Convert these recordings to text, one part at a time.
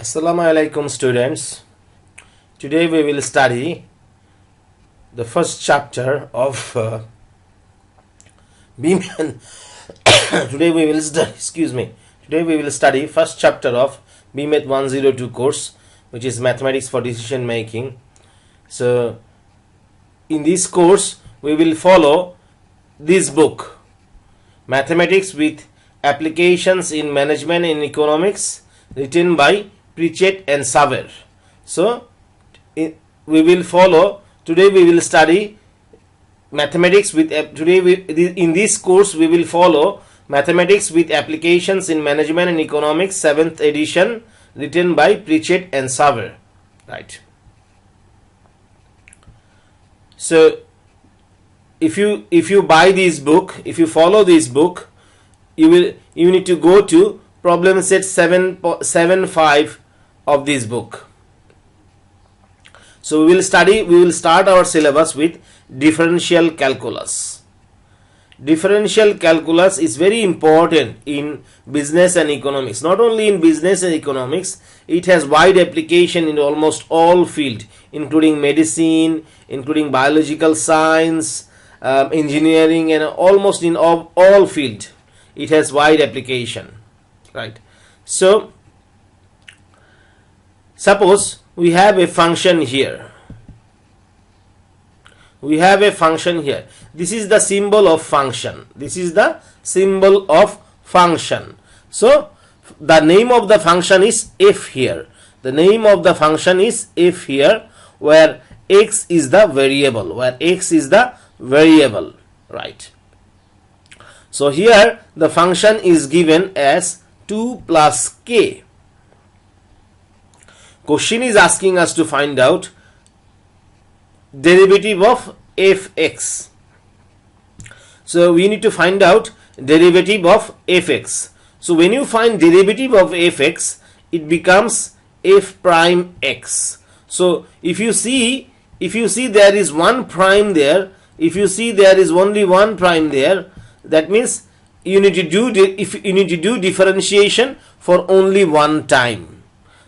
Assalamu alaikum students. Today we will study the first chapter of BMET. Today we will study first chapter of BMET 102 course, which is Mathematics for Decision Making. So in this course we will follow this book, Mathematics with Applications in Management and Economics, written by Pritchett and Saver. So today we will study mathematics with in this course we will follow Mathematics with Applications in Management and Economics, 7th edition, written by Pritchett and Saver, right? So if you buy this book, if you follow this book, you need to go to problem set 7.5 of this book. So we will start our syllabus with differential calculus. Differential calculus is very important in business and economics. Not only in business and economics, it has wide application in almost all fields, including medicine, including biological science, engineering, and almost in all fields. It has wide application, right? So suppose we have a function here. We have a function here. This is the symbol of function. This is the symbol of function. So the name of the function is f here. The name of the function is f here, where x is the variable. Right? So here the function is given as 2 plus k. Question is asking us to find out derivative of fx. So we need to find out derivative of fx. So when you find derivative of fx, it becomes f prime x. So if you see there is one prime there, if you see there is only one prime there, that means you need to do differentiation for only one time.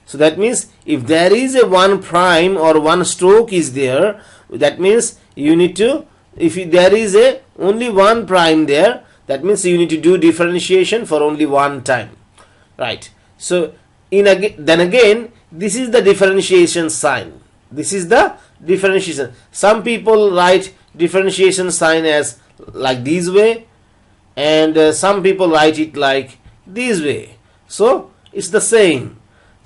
So that means if there is a one prime or one stroke is there, that means you need to, if there is a only one prime there, that means you need to do differentiation for only one time, right? So then again, this is the differentiation sign. This is the differentiation. Some people write differentiation sign as like this way, and some people write it like this way. So it's the same.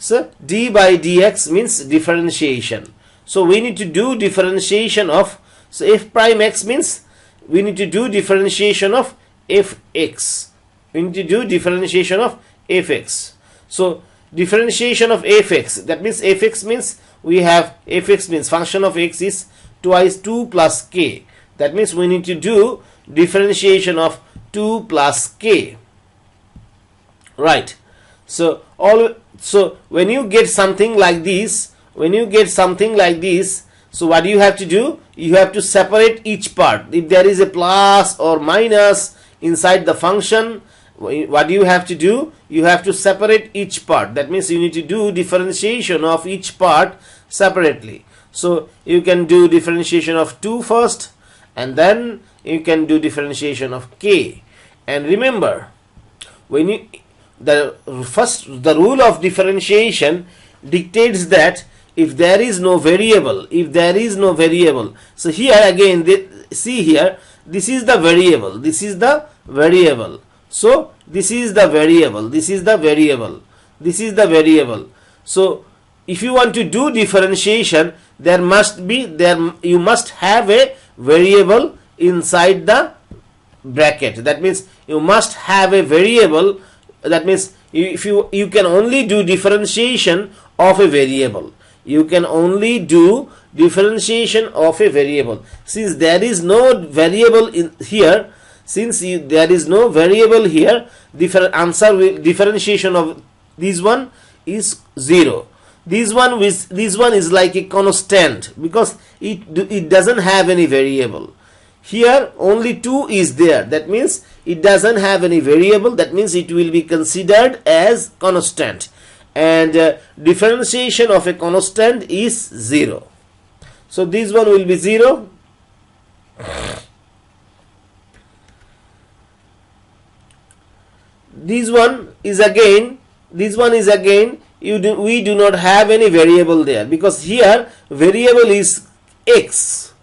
So d by dx means differentiation. So we need to do differentiation of, so f prime x means we need to do differentiation of fx. We need to do differentiation of fx. So differentiation of fx, that means fx means we have fx means function of x is twice 2 plus k. That means we need to do differentiation of 2 plus k, right? So when you get something like this, so what do you have to do? You have to separate each part. If there is a plus or minus inside the function, what do you have to do? You have to separate each part. That means you need to do differentiation of each part separately. So you can do differentiation of 2 first, and then you can do differentiation of k. And remember, when the rule of differentiation dictates that if there is no variable, so here again, see here, this is the variable, so this is the variable. So if you want to do differentiation, you must have a variable inside the bracket. That means you must have a variable. That means if you can only do differentiation of a variable. Since there is no variable in here, differentiation of this one is 0. This one is like a constant because it doesn't have any variable. Here only 2 is there. That means it doesn't have any variable. That means it will be considered as constant. and differentiation of a constant is 0. So this one will be 0. This one is again we do not have any variable there, because here variable is x.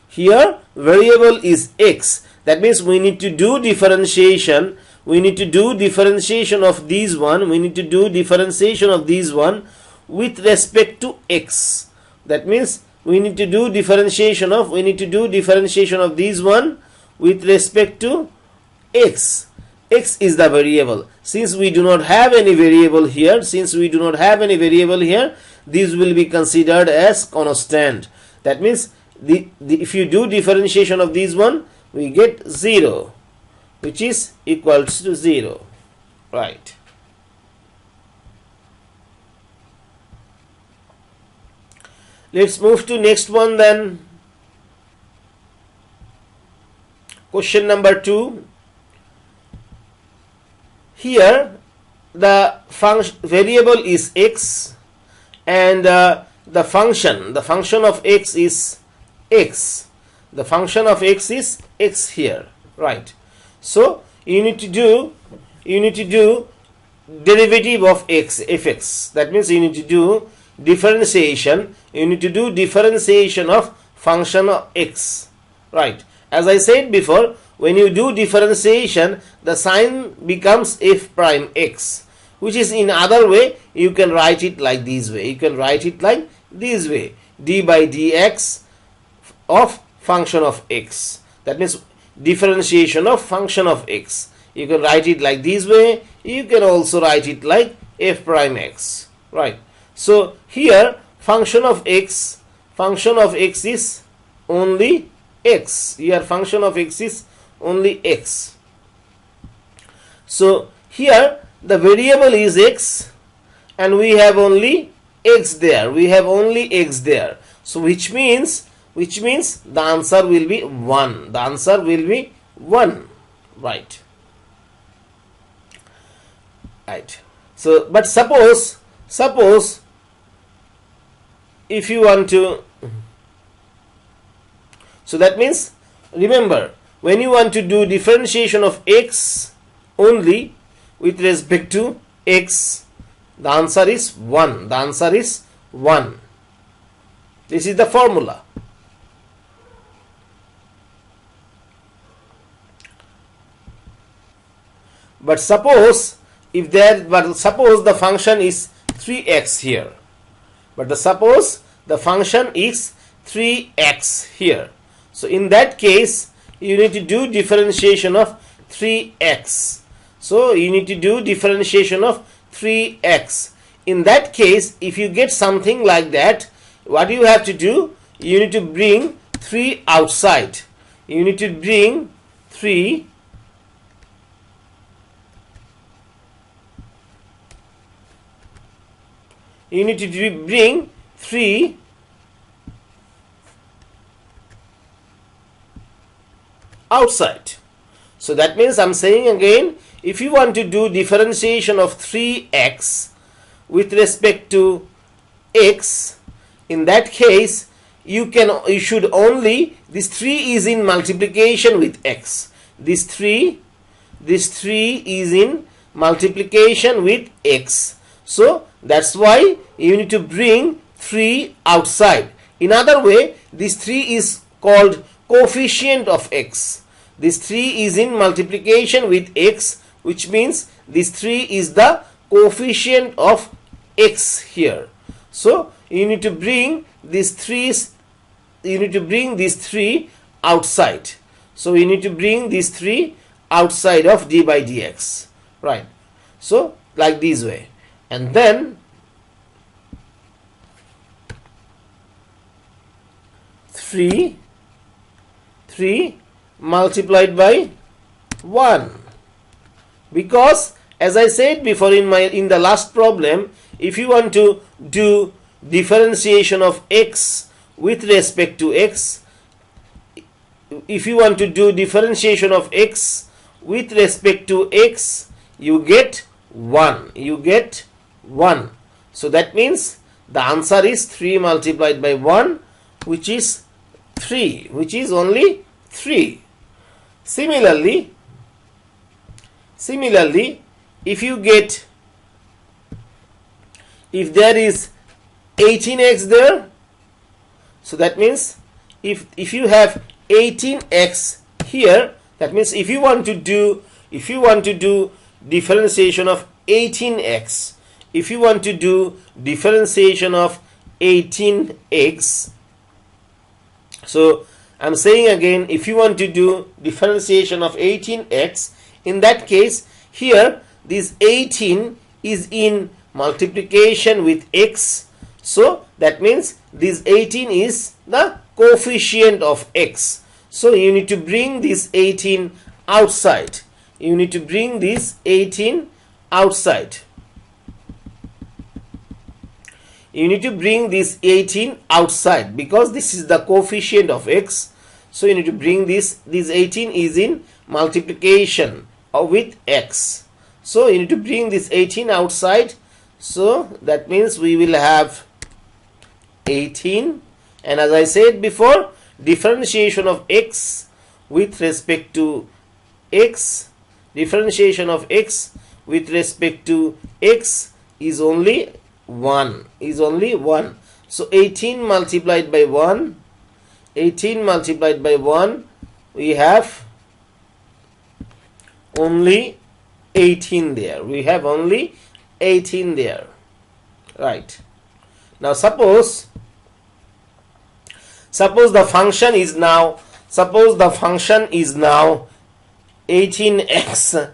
Here variable is x. That means we need to do differentiation. We need to do differentiation of these one. We need to do differentiation of these one with respect to x. That means we need to do differentiation of these one with respect to x. X is the variable. Since we do not have any variable here, this will be considered as constant. That means if you do differentiation of these one, we get 0, which is equals to 0. Right. Let's move to next one then. Question number 2. Here the variable is x, and the function of x is x. The function of x is x here, right? So you need to do derivative of x, fx. That means you need to do differentiation. You need to do differentiation of function of x, right? As I said before, when you do differentiation, the sign becomes f prime x, which is in other way you can write it like this way. d by dx of function of x. That means differentiation of function of x. You can write it like this way. You can also write it like f prime x, right? So here function of x is only x. Here function of x is only x. So here the variable is x, and we have only x there. So which means the answer will be 1. The answer will be 1. Right. So but suppose if you want to, so that means, remember, when you want to do differentiation of x only with respect to x, the answer is 1. This is the formula. But suppose the function is 3x here. Suppose the function is 3x here. So in that case, you need to do differentiation of 3x. In that case, if you get something like that, what you have to do, you need to bring 3 outside. You need to bring 3 outside. So that means, I'm saying again, if you want to do differentiation of 3x with respect to x, in that case you should only, this 3 is in multiplication with x. This 3 is in multiplication with x. So that's why you need to bring 3 outside. In other way, this 3 is called coefficient of x. This 3 is in multiplication with x, which means this 3 is the coefficient of x here. So you need to bring these 3's, outside. So we need to bring these 3 outside of d by dx, right? So like this way, and then 3 multiplied by 1, because as I said before in the last problem, if you want to do differentiation of x with respect to x, you get 1. So that means the answer is 3 multiplied by 1, which is 3, which is only 3. Similarly, if there is 18x there, so that means if you have 18x here, that means if you want to do differentiation of 18x, if you want to do differentiation of 18x, so I'm saying again, if you want to do differentiation of 18x, in that case here this 18 is in multiplication with x, so that means this 18 is the coefficient of x. So you need to bring this 18 outside. You need to bring this 18 outside. You need to bring this 18 outside because this is the coefficient of x. So you need to bring this 18 is in multiplication with x. So you need to bring this 18 outside. So that means we will have 18, and as I said before, differentiation of x with respect to x, differentiation of x with respect to x is only 1, so 18 multiplied by 1, 18 multiplied by 1, we have only 18 there. We have only 18 there, right? Now suppose the function is now 18x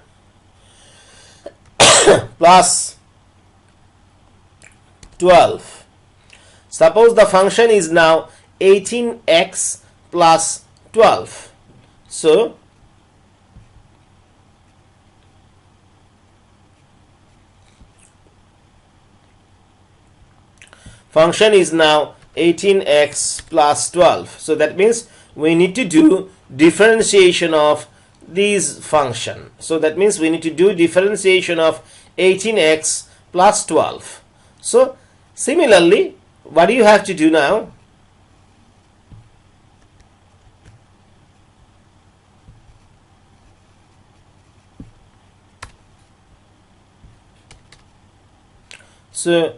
plus 12. Suppose the function is now 18x plus 12. So function is now 18x plus 12. So that means we need to do differentiation of this function. So that means we need to do differentiation of 18x plus 12. So similarly, what do you have to do now? So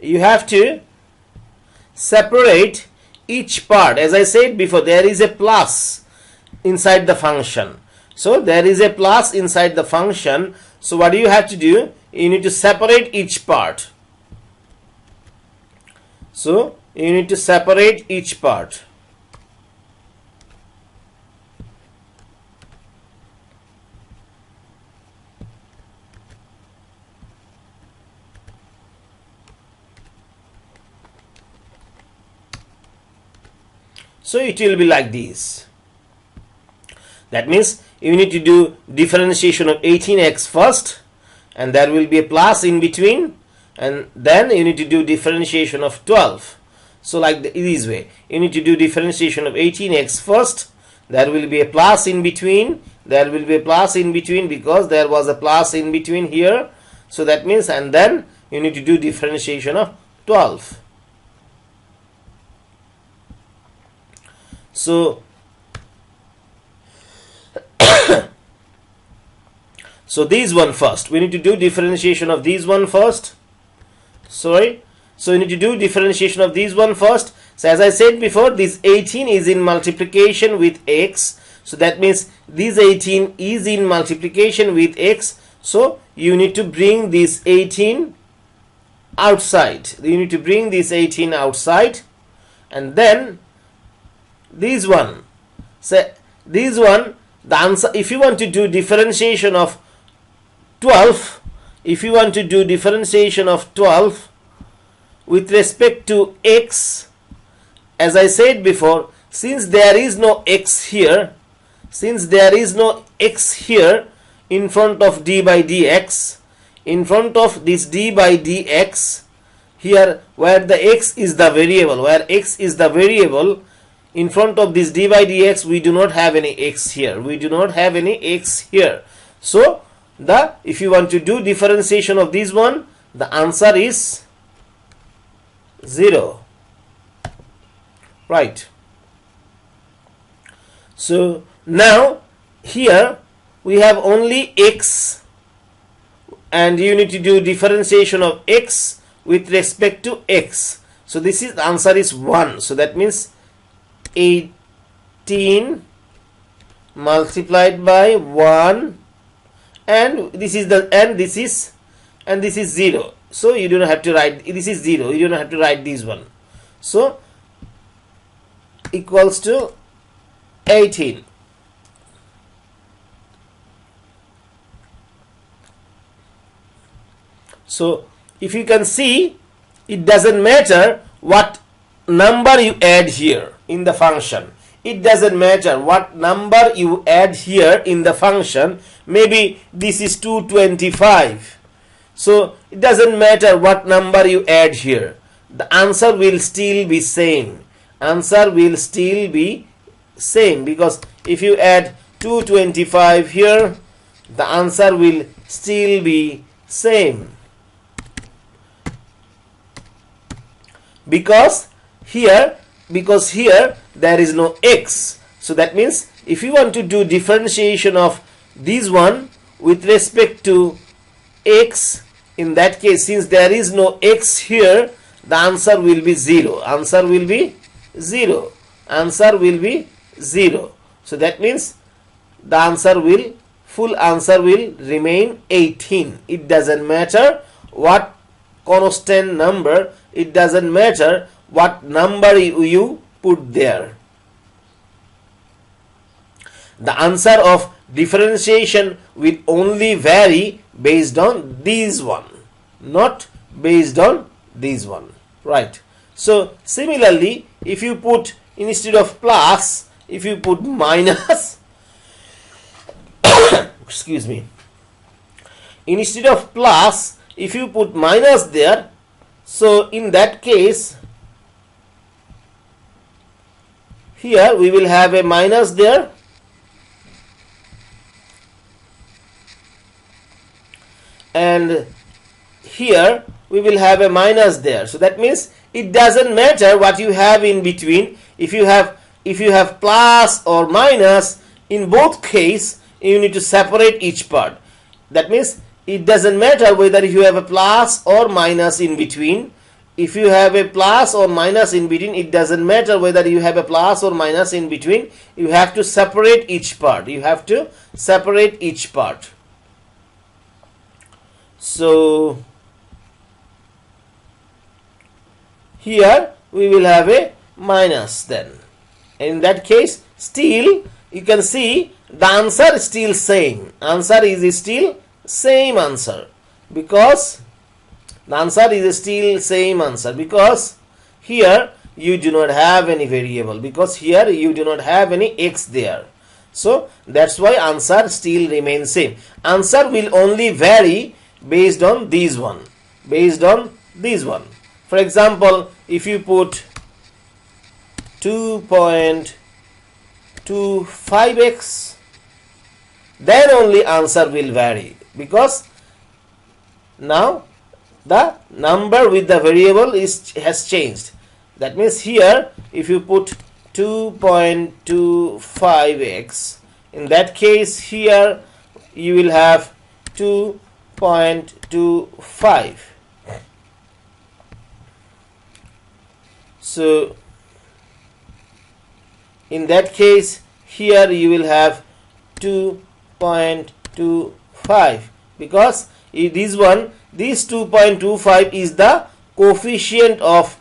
you have to separate each part. As I said before, there is a plus inside the function. So there is a plus inside the function. So what do you have to do? You need to separate each part. So you need to separate each part. So it will be like this. That means you need to do differentiation of 18x first, and there will be a plus in between, and then you need to do differentiation of 12. So like this way, you need to do differentiation of 18x first, there will be a plus in between, there will be a plus in between because there was a plus in between here. So that means, and then you need to do differentiation of 12. So so these one first, we need to do differentiation of these one first. Sorry, so you need to do differentiation of these one first. So as I said before, this 18 is in multiplication with x, so that means this 18 is in multiplication with x. So you need to bring this 18 outside. You need to bring this 18 outside, and then this one. So this one, the answer, if you want to do differentiation of 12, if you want to do differentiation of 12 with respect to x, as I said before, since there is no x here, since there is no x here in front of d by dx, in front of this d by dx, here where the x is the variable, where x is the variable, in front of this d by dx, we do not have any x here. We do not have any x here. So if you want to do differentiation of this one, the answer is 0. Right. So now here we have only x, and you need to do differentiation of x with respect to x. So this is, the answer is 1. So that means 18 multiplied by 1, and this is the, and this is 0. So you do not have to write, this is 0, you do not have to write this one. So equals to 18. So if you can see, it doesn't matter what number you add here in the function. It doesn't matter what number you add here in the function. Maybe this is 225. So it doesn't matter what number you add here. The answer will still be same. Answer will still be same, because if you add 225 here, the answer will still be same. Because here there is no x. So that means if you want to do differentiation of this one with respect to x, in that case, since there is no x here, the answer will be 0. Answer will be 0. Answer will be 0. So that means the answer will, full answer will remain 18. It doesn't matter what constant number, it doesn't matter what number you put there. The answer of differentiation will only vary based on this one, not based on this one. Right. So similarly, if you put, instead of plus, if you put minus excuse me, instead of plus, if you put minus there, so in that case, here we will have a minus there, and here we will have a minus there. So that means it doesn't matter what you have in between. If you have plus or minus, in both case you need to separate each part. That means it doesn't matter whether you have a plus or minus in between. If you have a plus or minus in between, it doesn't matter whether you have a plus or minus in between. You have to separate each part. You have to separate each part. So here we will have a minus then. In that case, still you can see the answer is still same. Answer is still same answer, because the answer is still same answer, because here you do not have any variable, because here you do not have any x there. So that's why answer still remains same. Answer will only vary based on this one, based on this one. For example, if you put 2.25x, then only answer will vary, because now the number with the variable has changed. That means here if you put 2.25x, in that case here you will have 2.25. So in that case here you will have 2.25, because this 2.25 is the coefficient of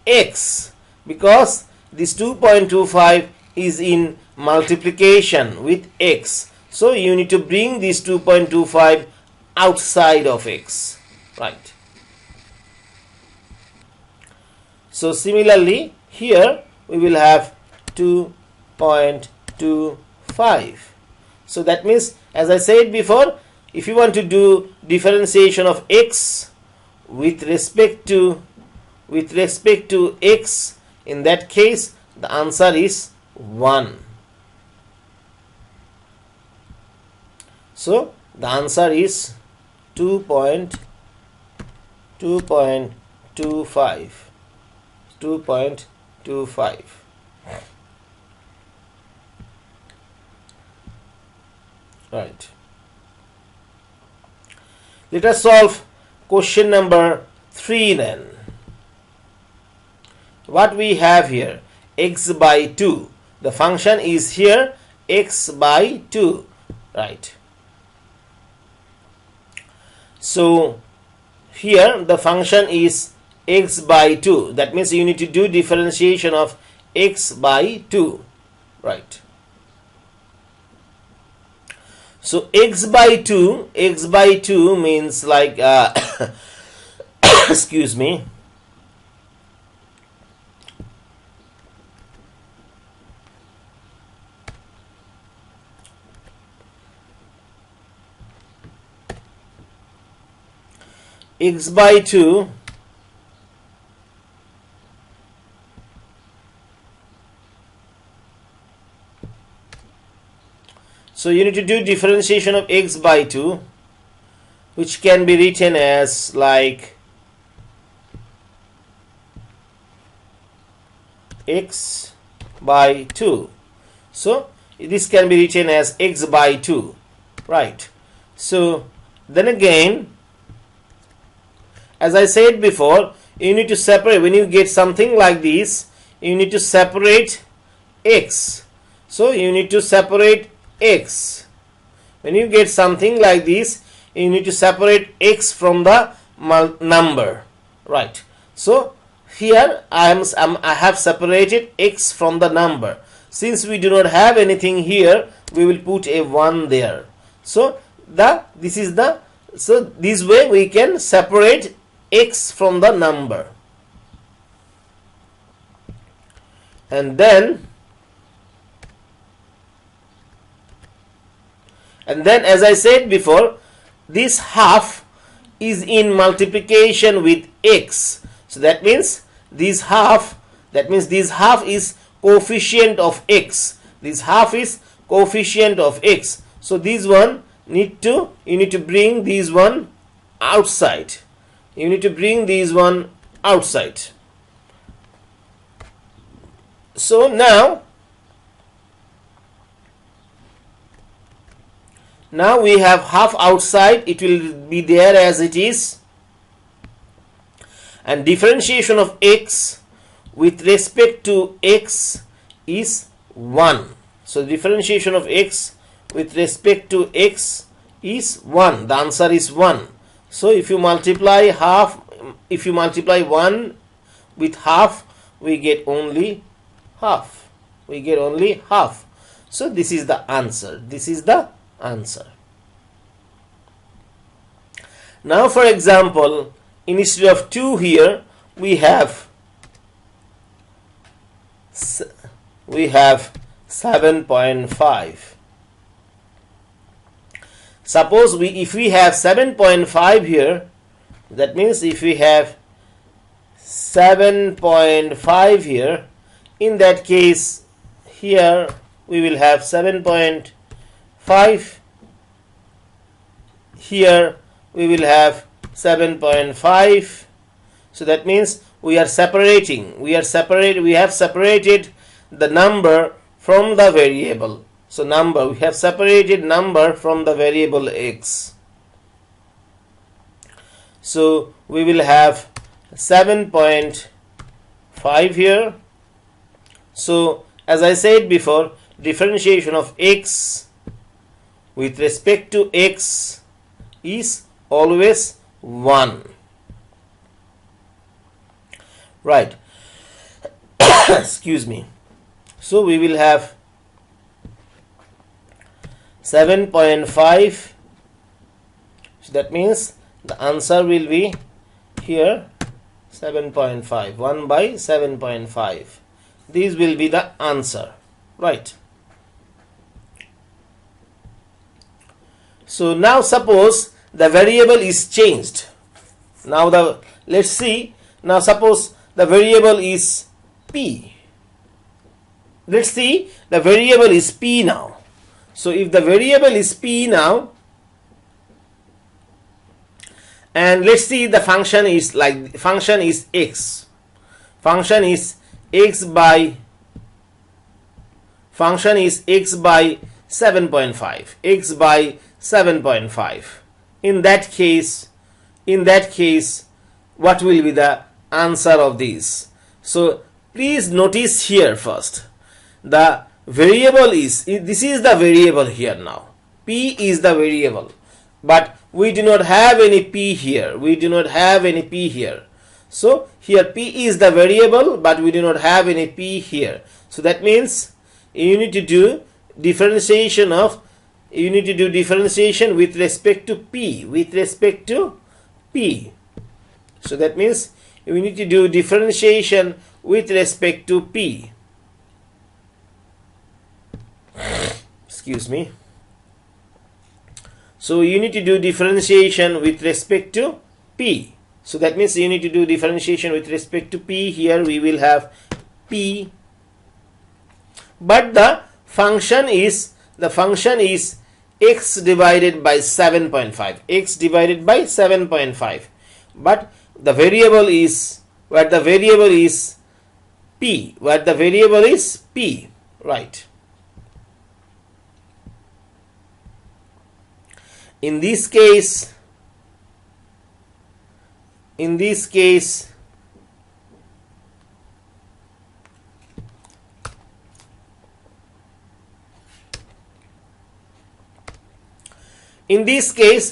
x, because this 2.25 is in multiplication with x. So you need to bring this 2.25 outside of x, right? So similarly here we will have 2.25. So that means, as I said before, if you want to do differentiation of x with respect to x, in that case the answer is 1. So the answer is 2.25. 2.25. Right. Let us solve question number 3 then. What we have here, x by 2. The function is here x by 2. Right. So here the function is x by 2. That means you need to do differentiation of x by 2. Right. So x by 2 means like excuse me, x by 2 so you need to do differentiation of x by 2, which can be written as like x by 2. So this can be written as x by 2. Right. So then again, as I said before, you need to separate. When you get something like this, you need to separate x. So you need to separate x. When you get something like this, you need to separate x from the number. Right. So here I have separated x from the number. Since we do not have anything here, we will put a 1 there. So this way we can separate x from the number. And then as I said before, this half is in multiplication with x. So that means this half is coefficient of x. This half is coefficient of x. So this one you need to bring this one outside. You need to bring this one outside. So now we have half outside. It will be there as it is. And differentiation of x with respect to x is 1. So differentiation of x with respect to x is 1. The answer is 1. So if you multiply 1 with half, we get only half. So this is the answer. Now for example, instead of 2 here, we have 7.5. Suppose if we have 7.5 here, that means if we have 7.5 here, in that case here we will have 7.5, here we will have 7.5. So that means we have separated the number from the variable. So we have separated number from the variable x. So we will have 7.5 here. So as I said before, differentiation of x with respect to x is always 1. Right. Excuse me. So we will have 7.5. So that means the answer will be here 7.5. 1 by 7.5. This will be the answer. Right. So now suppose the variable is changed. Let's see. Now suppose the variable is p. Let's see, the variable is p now. So if the variable is p now, and let's see the function is x. function is x by 7.5, x by 7.5. In that case, what will be the answer of this? So please notice here first, the variable is, this is the variable here now, p is the variable, but we do not have any p here, so here p is the variable, but we do not have any p here. So that means you need to do differentiation with respect to p, so that means we need to do differentiation with respect to p. Excuse me. So you need to do differentiation with respect to p. So that means you need to do differentiation with respect to p. Here we will have p, but the function is x divided by 7.5, but the variable is p, right? In this case,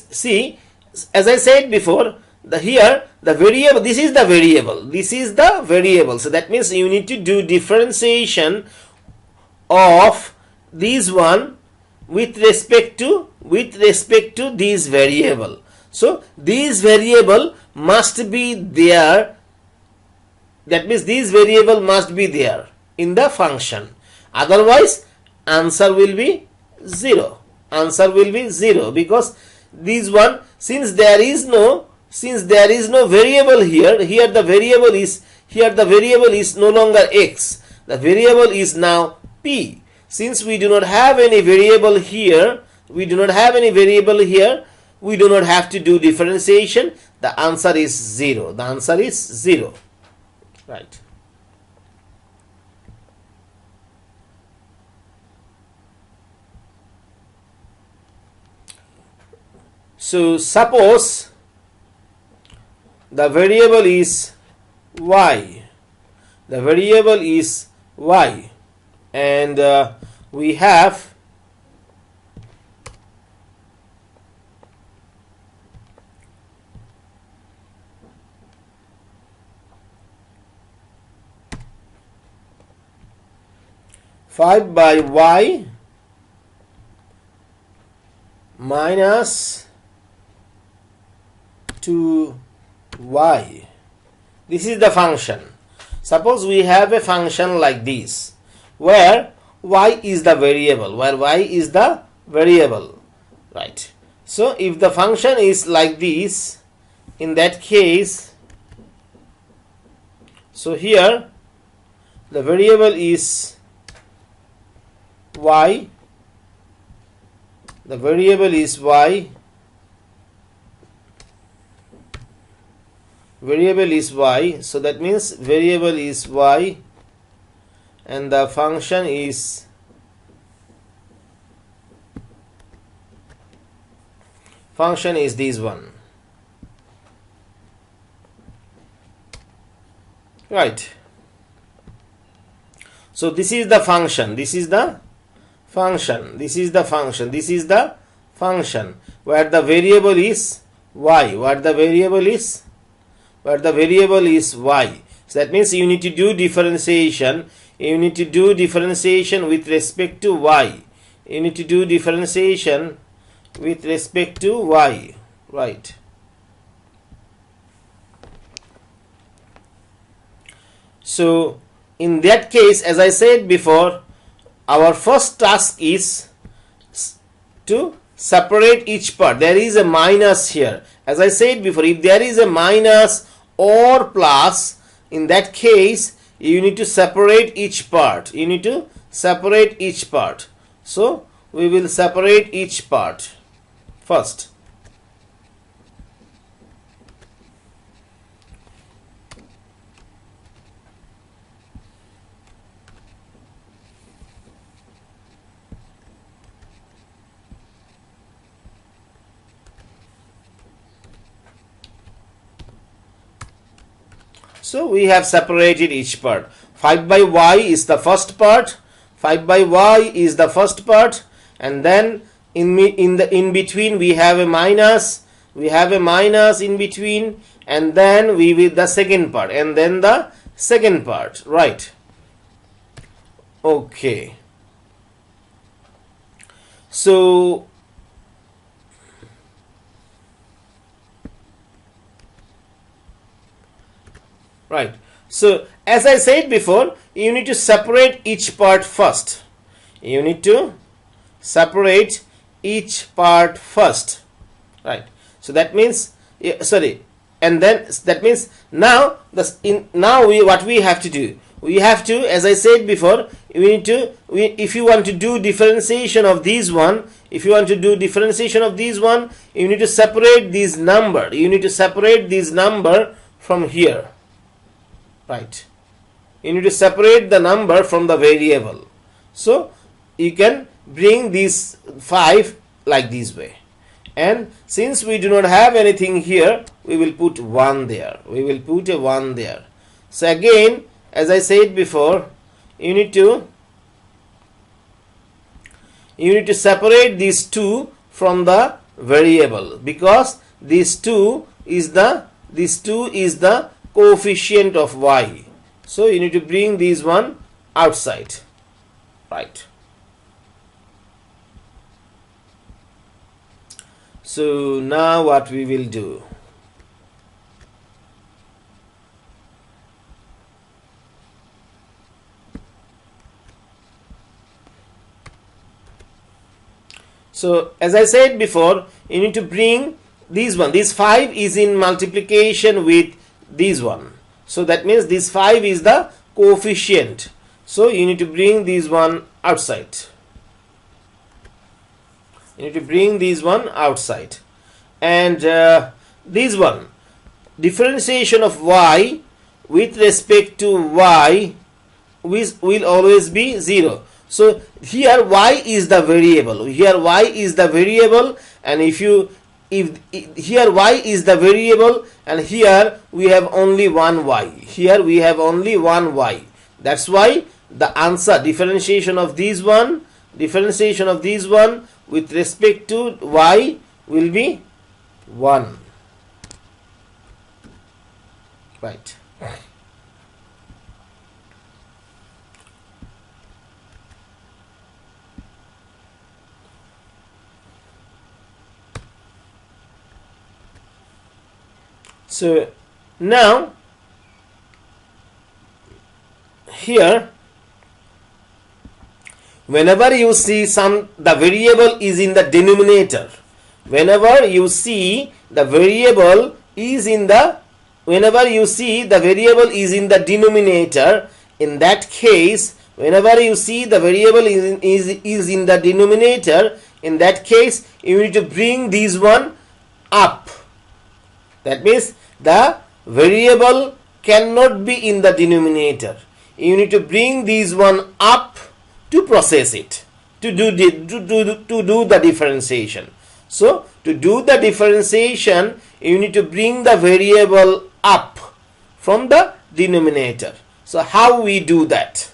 see, as I said before, here the variable, this is the variable, so that means you need to do differentiation of this one with respect to this variable. So this variable must be there, that means this variable must be there in the function, otherwise answer will be 0. Because this one, since there is no variable here, the variable is no longer x, the variable is now p. Since we do not have any variable here, we do not have to do differentiation. The answer is 0. Right. So suppose the variable is y, and we have five by y minus 2y. This is the function. Suppose we have a function like this, where y is the variable, right? So if the function is like this, in that case, so here the variable is y, so that means variable is y, and the function is this one, right? So this is the function, where the variable is y, so that means you need to do differentiation with respect to y, right? So in that case, as I said before, our first task is to separate each part. There is a minus here. As I said before, if there is a minus or plus, in that case you need to separate each part. So we will separate each part first. So we have separated each part. 5 by y is the first part, 5 by y is the first part, and then in between we have a minus, in between, and then we with the second part, and then the second part, right? Okay, so right, so as I said before, you need to separate each part first. You need to separate each part first, right? So that means, sorry, and then that means now what we have to do, we have to, as I said before, we need to, if you want to do differentiation of these one, you need to separate these number, from here, right? You need to separate the number from the variable. So you can bring these 5 like this way, and since we do not have anything here, we will put 1 there, so again, as I said before, you need to separate these 2 from the variable, because this 2 is the coefficient of y. So you need to bring these one outside, right? So now what we will do, so as I said before, you need to bring these one, this 5 is in multiplication with this one, so that means this 5 is the coefficient, so you need to bring this one outside. And this one, differentiation of y with respect to y will always be 0. So here y is the variable, and here y is the variable, and here we have only one y. That's why the answer, differentiation of these one with respect to y will be 1, right? So now here, whenever you see the variable is in the denominator, in that case, you need to bring these one up. That means the variable cannot be in the denominator. You need to bring these one up to process it, to do the differentiation. So to do the differentiation, you need to bring the variable up from the denominator. So how we do that?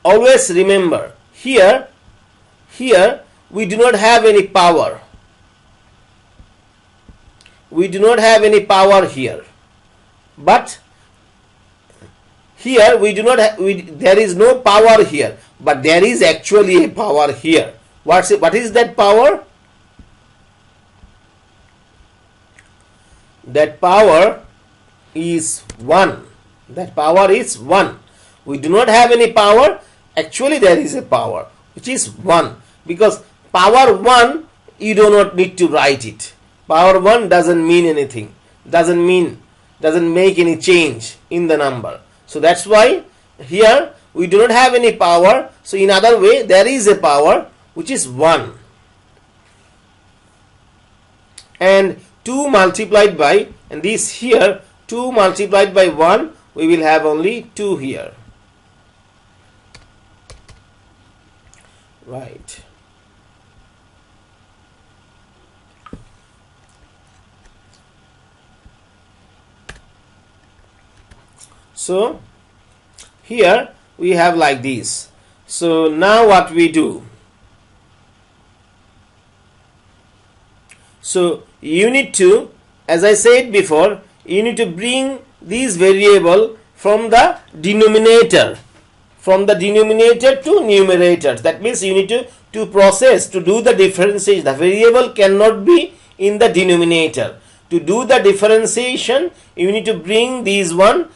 Always remember, here we do not have any power. Here, but here there is no power here, but there is actually a power here. What is that power? That power is 1. We do not have any power. Actually there is a power which is 1, because power 1 you do not need to write it. Power 1 doesn't mean anything, doesn't make any change in the number. So that's why here we do not have any power. So in other way, there is a power which is 1, and 2 multiplied by, and this here 2 multiplied by 1, we will have only 2 here, right? So here we have like this. So now what we do? So you need to, as I said before, you need to bring this variable from the denominator to numerator. That means you need to do the differentiation. The variable cannot be in the denominator. To do the differentiation, you need to bring these one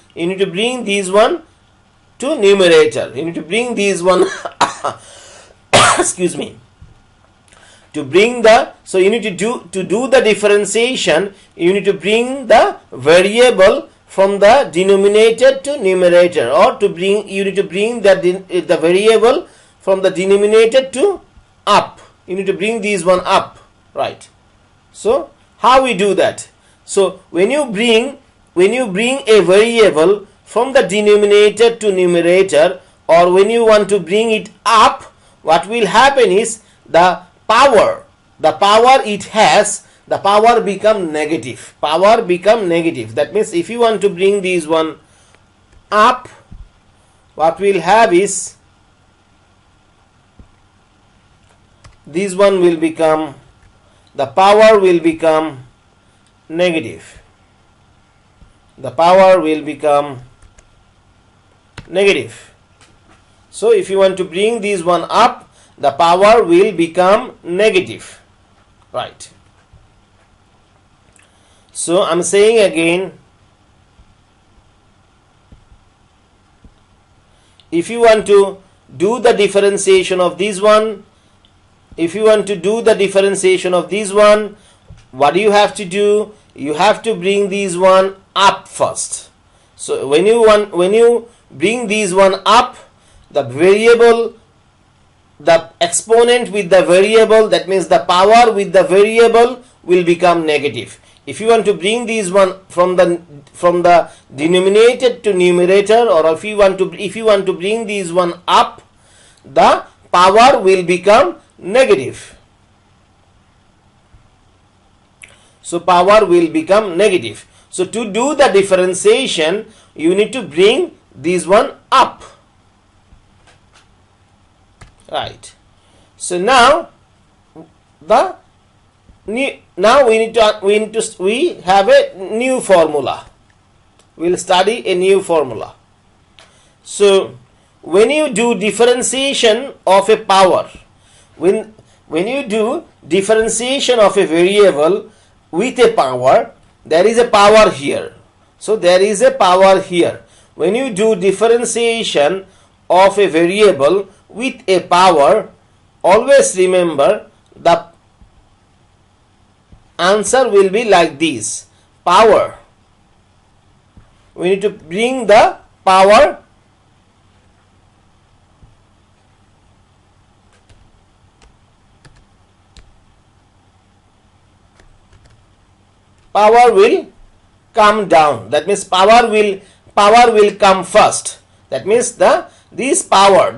to numerator. You need to bring these one excuse me. So you need to do the differentiation, you need to bring the variable from the denominator to numerator, or you need to bring the variable from the denominator to up. You need to bring these one up, right? So how we do that? So when you bring a variable from the denominator to numerator, or when you want to bring it up, what will happen is the power it has, the power become negative. That means if you want to bring these one up, what we'll have is this one will become, the power will become negative. The power will become negative. So if you want to bring this one up, the power will become negative, right? So I'm saying again, if you want to do the differentiation of this one, what do you have to do? You have to bring this one up first. So when you bring this one up, the variable, the exponent with the variable, that means the power with the variable, will become negative. If you want to bring these one from the denominator to numerator, or if you want to bring these one up, the power will become negative. So power will become negative. So to do the differentiation, you need to bring this one up, right? So now we have a new formula. We'll study a new formula. So when you do differentiation of a power, when you do differentiation of a variable with a power, there is a power here. So there is a power here. When you do differentiation of a variable with a power, always remember the answer will be like this: power. We need to bring the power will come down. That means power will come first. That means this power,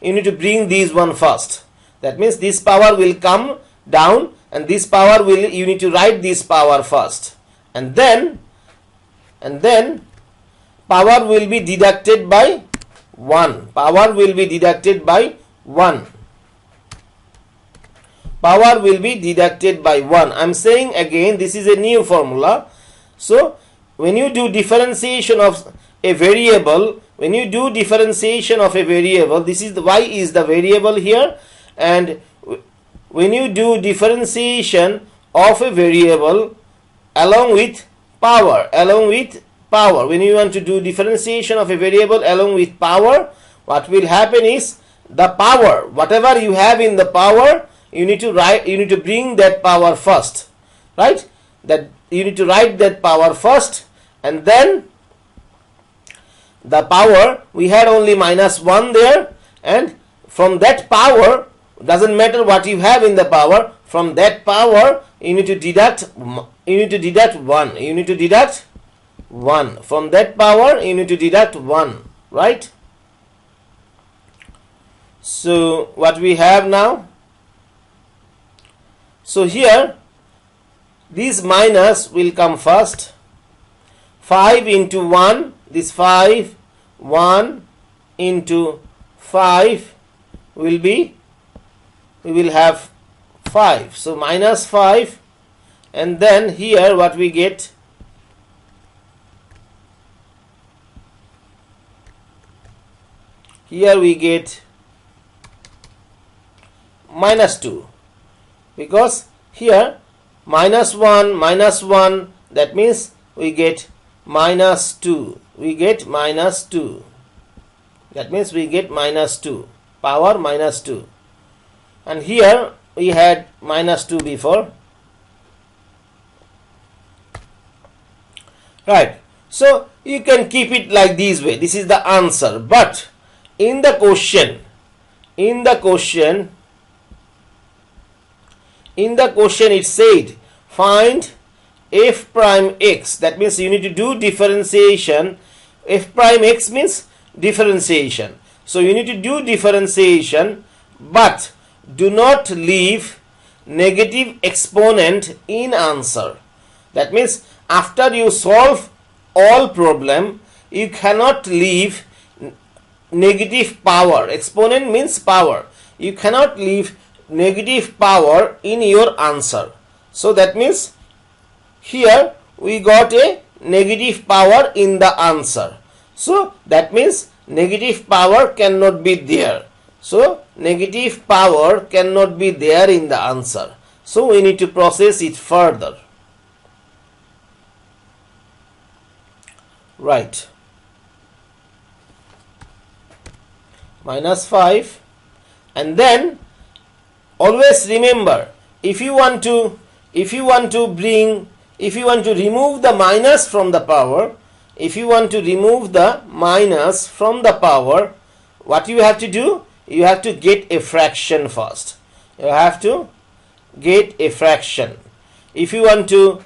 you need to bring these one first. That means this power will come down, and this power you need to write this power first, and then power will be deducted by 1. Power will be deducted by 1. Power will be deducted by 1. I'm saying again, this is a new formula. So when you do differentiation of a variable, this is the y is the variable here, and when you do differentiation of a variable along with power, when you want to do differentiation of a variable along with power, what will happen is the power, whatever you have in the power, you need to bring that power first, right? That you need to write that power first, and then the power, we had only -1 there, and from that power, doesn't matter what you have in the power, from that power you need to deduct 1. From that power you need to deduct 1, right? So what we have now, so here this minus will come first. 5 into 1, this 5, 1 into 5 will be, we will have 5. So minus 5, and then here what we get, here we get minus 2, because here minus 1, that means we get minus 2, we get minus 2, that means we get minus 2, power minus 2, and here we had minus 2 before, right? So you can keep it like this way. This is the answer. But in the question it said find f prime x. That means you need to do differentiation. F prime x means differentiation. So you need to do differentiation, but do not leave negative exponent in answer. That means after you solve all problem, you cannot leave negative power. Exponent means power. You cannot leave negative power in your answer. So that means here we got a negative power in the answer. So that means negative power cannot be there. So negative power cannot be there in the answer. So we need to process it further. Right. Minus 5, and then always remember, if you want to remove the minus from the power, what you have to do, you have to get a fraction first. You have to get a fraction. If you want to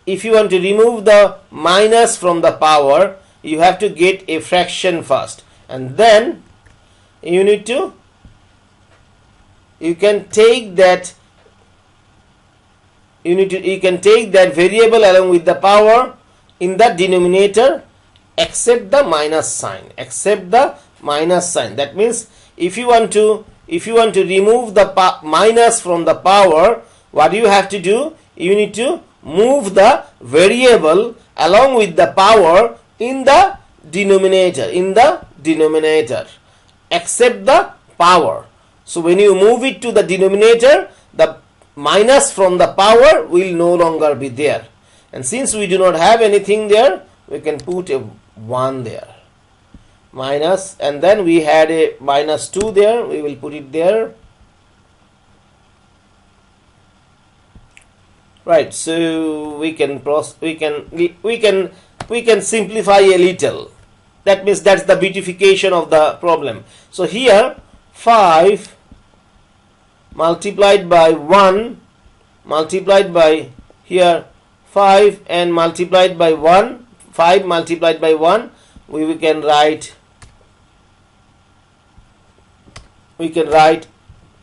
remove the minus from the power, you have to get a fraction first, and then you can take that variable along with the power in the denominator, except the minus sign. That means if you want to remove the minus from the power, what you have to do, you need to move the variable along with the power in the denominator, except the power. So when you move it to the denominator, the minus from the power will no longer be there, and since we do not have anything there, we can put a 1 there, minus, and then we had a minus 2 there, we will put it there. Right, so we can simplify a little. That means that's the beautification of the problem. So here 5 multiplied by 1 multiplied by here 5 and multiplied by 1, 5 multiplied by 1, we can write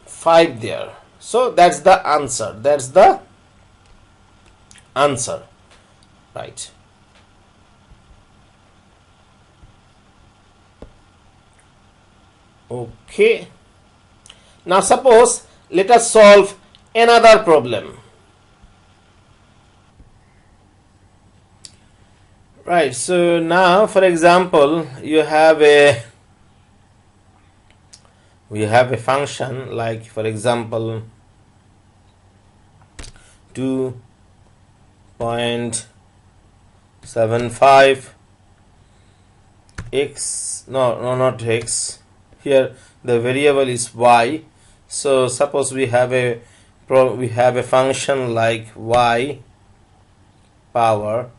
5 there. So that's the answer. Right. Okay. Now suppose let us solve another problem. Right. So now, for example, we have a function like, for example, 2.75 x, no, not x. Here the variable is y. So suppose we have a function like y power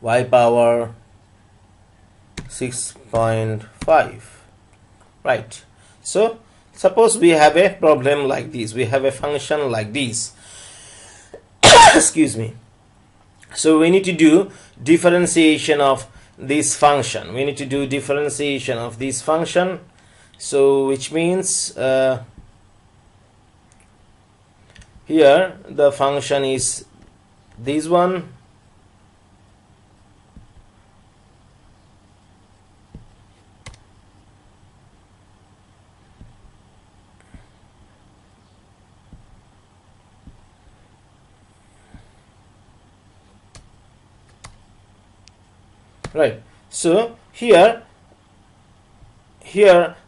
6.5. Right. So suppose we have a problem like this, we have a function like this. Excuse me. So we need to do differentiation of this function. So which means here the function is this one, right. So here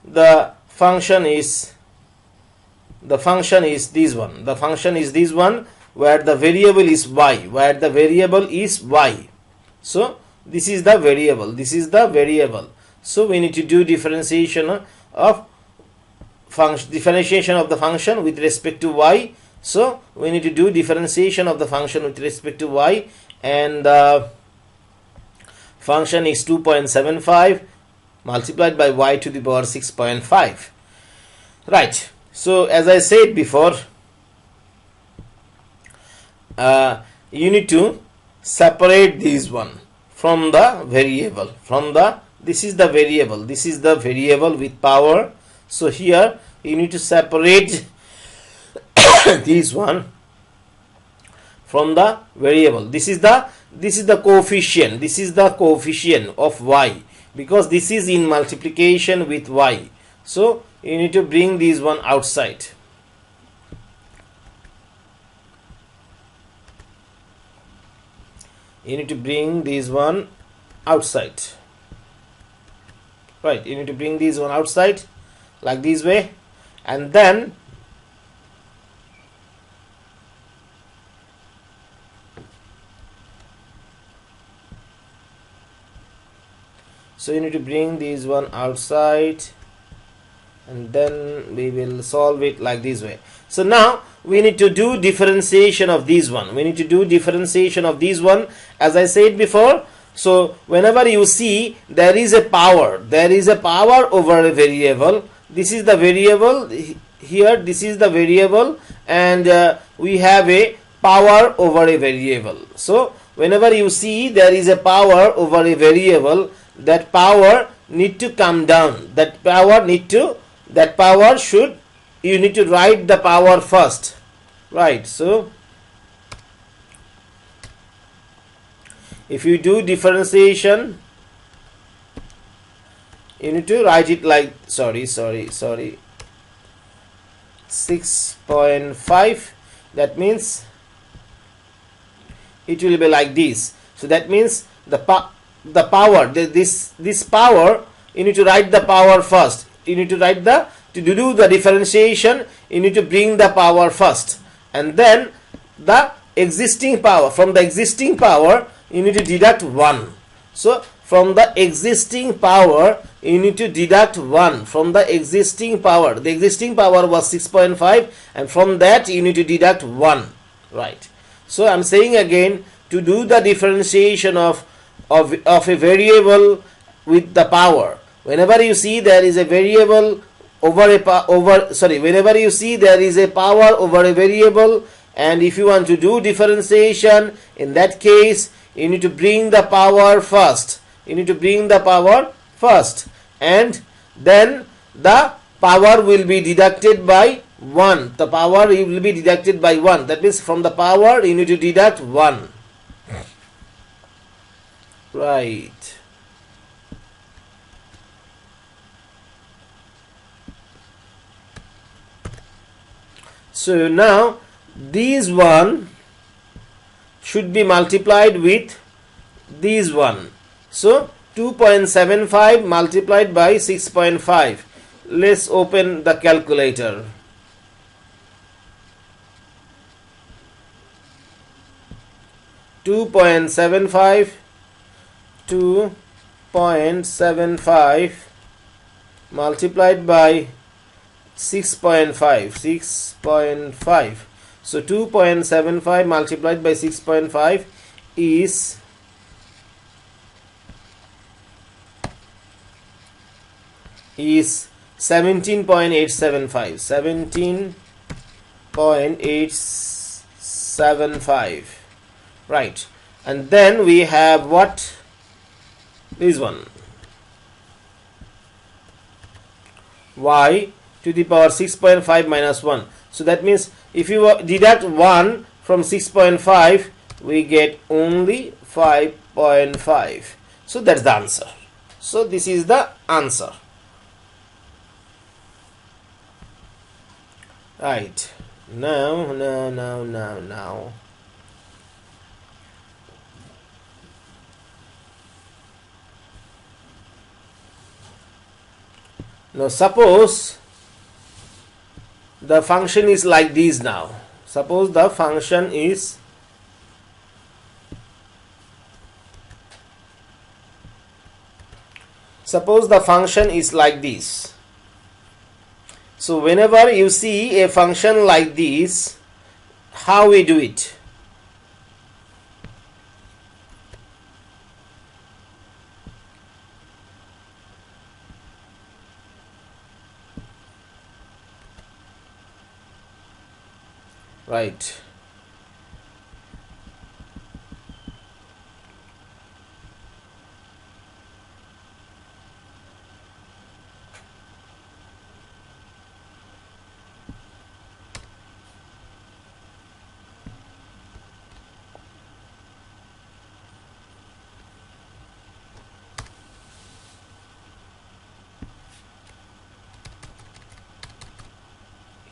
the function is this one. The function is this one, where the variable is y, so this is the variable, so we need to do differentiation of the function with respect to y. So we need to do differentiation of the function with respect to y, and the function is 2.75 multiplied by y to the power 6.5. Right. So as I said before, you need to separate this one from the variable. This is the variable with power. So here you need to separate this one from the variable. This is the coefficient. This is the coefficient of y, because this is in multiplication with y. So you need to bring this one outside. You need to bring this one outside. Right, you need to bring this one outside like this way, and then so you need to bring this one outside, and then we will solve it like this way. So now we need to do differentiation of this one. As I said before, so whenever you see there is a power over a variable, this is the variable here, this is the variable, and we have a power over a variable. So whenever you see there is a power over a variable, that power need to come down. You need to write the power first, right? So if you do differentiation, you need to write it like 6.5. that means it will be like this. So that means the power, this power, you need to write the power first. You need to write to do the differentiation, you need to bring the power first, and then the existing power. From the existing power you need to deduct 1. So from the existing power you need to deduct 1 from the existing power. The existing power was 6.5, and from that you need to deduct 1, right? So I'm saying again, to do the differentiation of a variable with the power, whenever you see there is a variable whenever you see there is a power over a variable, and if you want to do differentiation, in that case you need to bring the power first. And then the power will be deducted by 1. That means from the power you need to deduct 1, right? So now this one should be multiplied with this one. So 2.75 multiplied by 6.5. Let's open the calculator. Two point seven five multiplied by 6.5. So 2.75 multiplied by 6.5 is 17.875. Right, and then we have what? This one, y to the power 6.5 minus 1. So that means if you deduct 1 from 6.5, we get only 5.5. So that's the answer. So this is the answer. Right. Now. Now suppose the function is like this now. Suppose the function is like this. So whenever you see a function like this, how we do it? Right.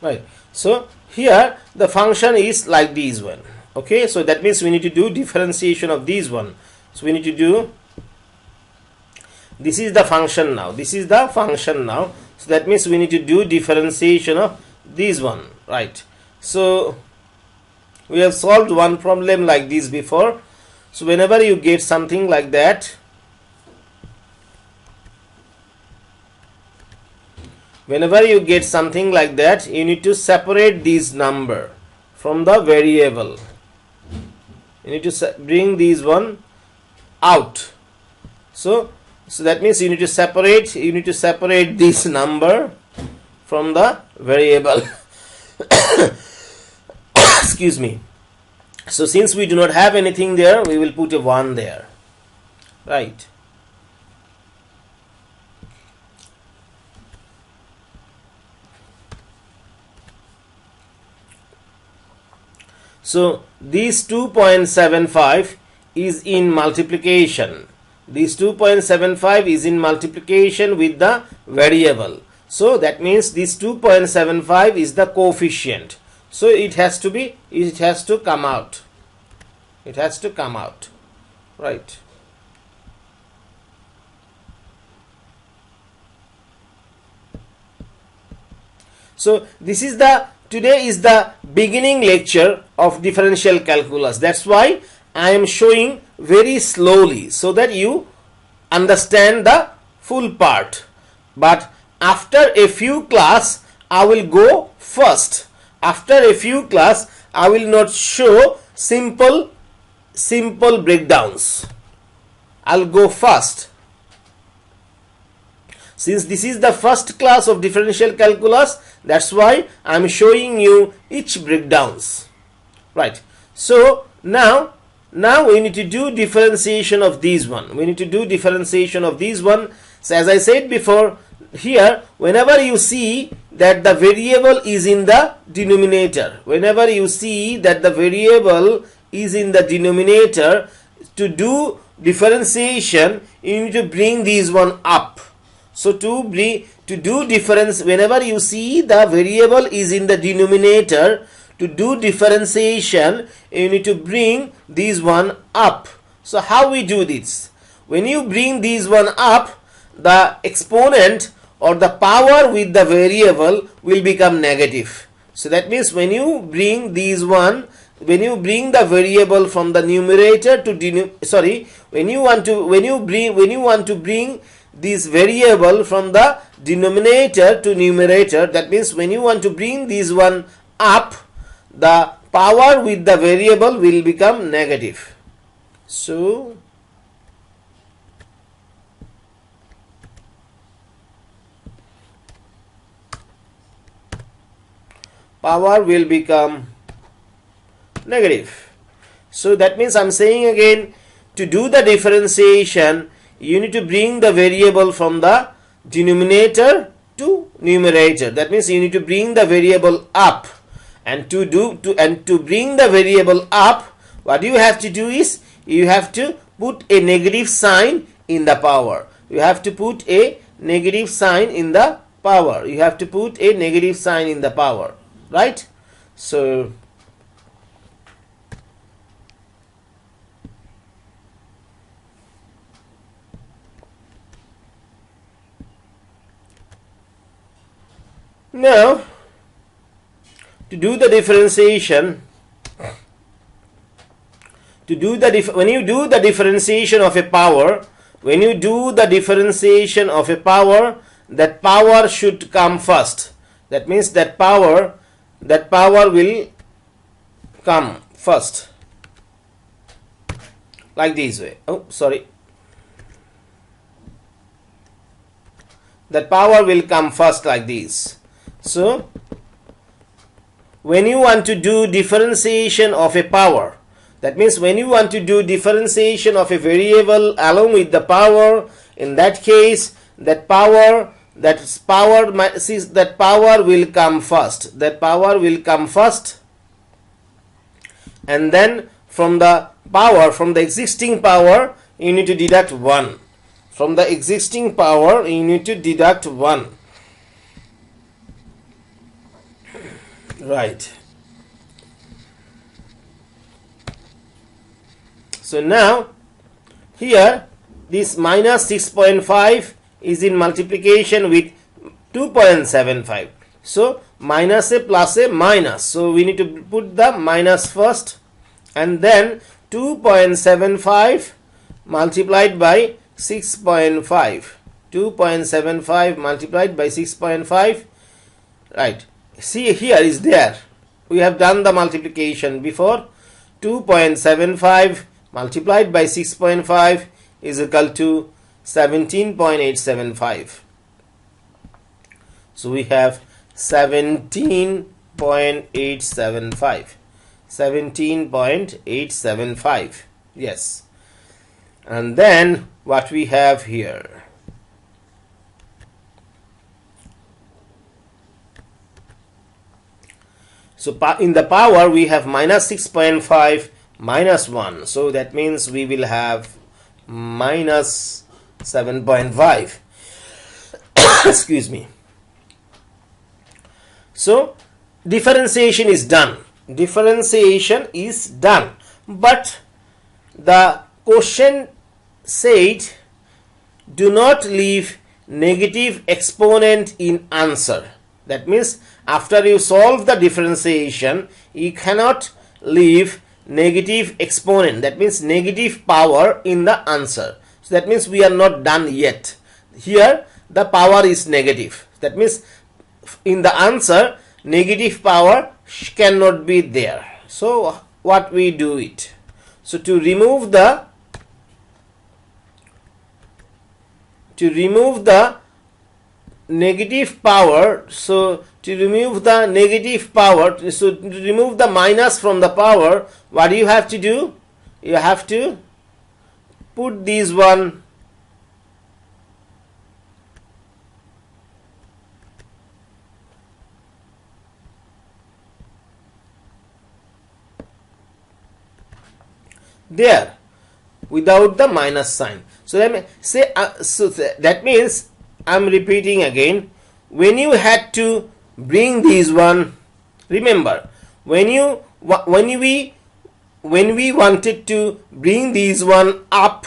Right. So here the function is like this one. Okay, so that means we need to do differentiation of this one. So we need to do, this is the function now. This is the function now. So that means we need to do differentiation of this one. Right. So we have solved one problem like this before. So whenever you get something like that, you need to separate this number from the variable. You need to bring this one out. So that means you need to separate this number from the variable. Excuse me. So since we do not have anything there, we will put a 1 there. Right. So this 2.75 is in multiplication. This 2.75 is in multiplication with the variable. So that means this 2.75 is the coefficient. So it has to come out. It has to come out. Right. So this is today is the beginning lecture of differential calculus. That's why I am showing very slowly so that you understand the full part. But after a few class, I will go first. After a few class, I will not show simple breakdowns. I'll go first. Since this is the first class of differential calculus, that's why I'm showing you each breakdowns. Right. So now we need to do differentiation of this one. So as I said before, here whenever you see that the variable is in the denominator, to do differentiation, you need to bring this one up. So to do difference, whenever you see the variable is in the denominator, to do differentiation, you need to bring this one up. So how we do this? When you bring this one up, the exponent or the power with the variable will become negative. So that means when you bring the variable from the numerator to when you want to bring this variable from the denominator to numerator, that means when you want to bring this one up, the power with the variable will become negative. So power will become negative. So that means I'm saying again, to do the differentiation, you need to bring the variable from the denominator to numerator. That means you need to bring the variable up, and to bring the variable up, what you have to do is you have to put a negative sign in the power. You have to put a negative sign in the power. You have to put a negative sign in the power, right? So now to do the differentiation, when you do the differentiation of a power, that power should come first. That means that power will come first, like this way. Oh, sorry. That power will come first like this. So when you want to do differentiation of a power, that means when you want to do differentiation of a variable along with the power, in that case that power will come first. That power will come first, and then from the existing power you need to deduct 1. From the existing power you need to deduct 1. Right. So now here this minus 6.5 is in multiplication with 2.75. So minus a plus a minus. So we need to put the minus first, and then 2.75 multiplied by 6.5. 2.75 multiplied by 6.5. Right. See, here is there. We have done the multiplication before. 2.75 multiplied by 6.5 is equal to 17.875. So we have 17.875. 17.875. Yes. And then what we have here? So in the power we have minus 6.5 minus 1. So that means we will have minus 7.5. Excuse me. So differentiation is done. Differentiation is done. But the question said, do not leave negative exponent in answer. That means after you solve the differentiation, you cannot leave negative exponent. That means negative power in the answer. So that means we are not done yet. Here the power is negative. That means in the answer negative power cannot be there. So what we do it? So to remove the negative power, so to remove the negative power, so to remove the minus from the power, what do you have to do? You have to put this one there without the minus sign. So let me say, that means I'm repeating again. When you had to bring these one, remember when we wanted to bring these one up,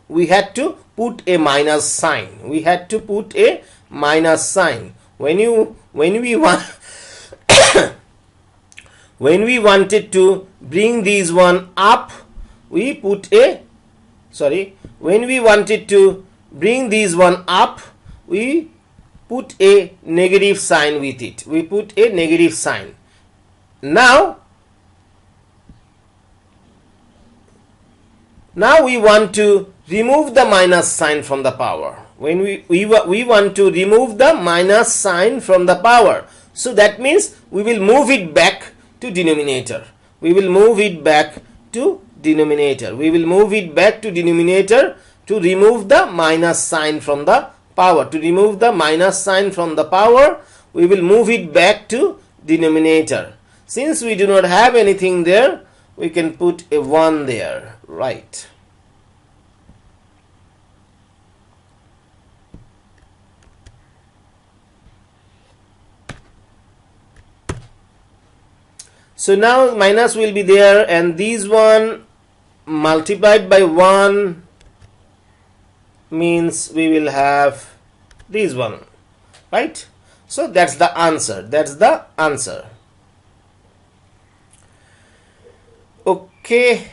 we had to put a minus sign. We had to put a minus sign. When we wanted to bring these one up, we put a when we wanted to bring these one up, we put a negative sign with it. We put a negative sign. Now we want to remove the minus sign from the power. When we want to remove the minus sign from the power, so that means we will move it back to denominator. We will move it back to denominator. We will move it back to denominator to remove the minus sign from the power. To remove the minus sign from the power, we will move it back to denominator. Since we do not have anything there, we can put a 1 there, right? So now minus will be there, and these one multiplied by 1 means we will have this one, right? So that's the answer. That's the answer. Okay.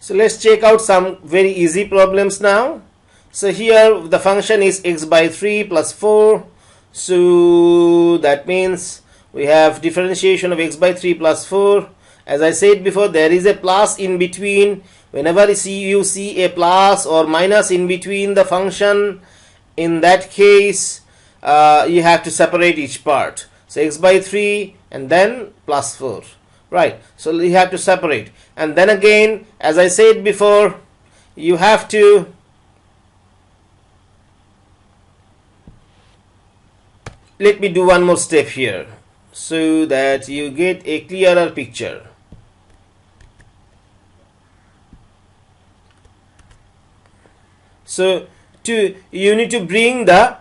So let's check out some very easy problems now. So here the function is x by 3 plus 4. So that means we have differentiation of x by 3 plus 4. As I said before, there is a plus in between. Whenever you see a plus or minus in between the function, in that case you have to separate each part. So x by 3 and then plus 4. Right, so you have to separate, and then again, as I said before, you have to let me do one more step here so that you get a clearer picture. So you need to bring the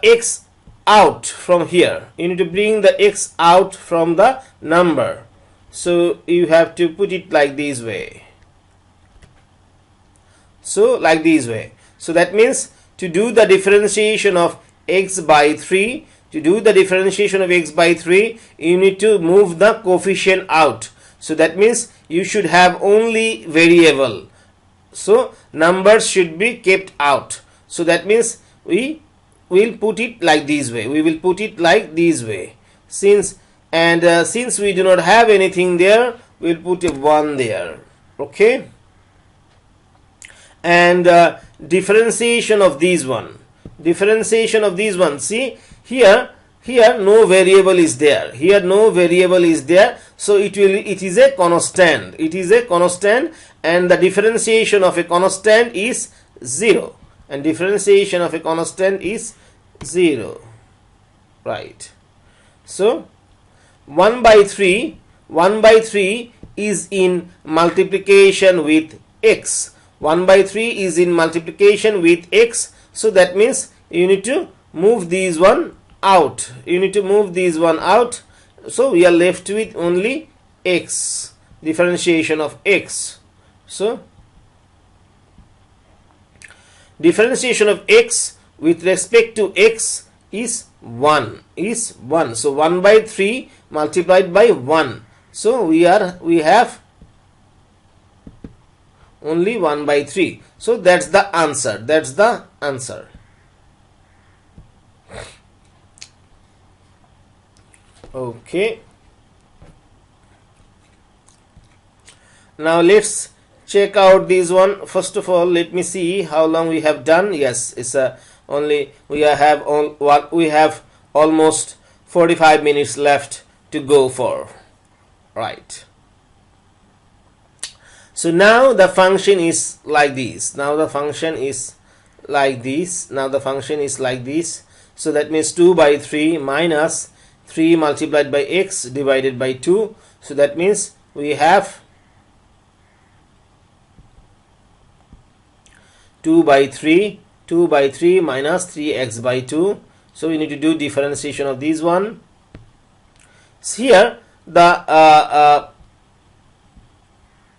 x out from here. You need to bring the x out from the number. So you have to put it like this way. So like this way. So that means to do the differentiation of x by 3, you need to move the coefficient out. So that means you should have only variable. So numbers should be kept out. So that means we will put it like this way. Since we do not have anything there, we'll put a 1 there. Okay. And differentiation of these one. See here no variable is there. So it is a constant. And the differentiation of a constant is 0. And differentiation of a constant is 0, right? So 1 by 3 is in multiplication with x. 1 by 3 is in multiplication with x. So that means you need to move these one out. So we are left with only x, differentiation of x. So differentiation of x with respect to x is 1. So 1 by 3 multiplied by 1. So we have only 1 by 3. So that's the answer. Okay. Now let's check out this one. First of all, let me see how long we have done. Yes, it's we have almost 45 minutes left to go for. Right. So now the function is like this. So that means 2 by 3 minus 3 multiplied by x divided by 2. So that means we have 2 by 3 minus 3x by 2. So we need to do differentiation of this one. So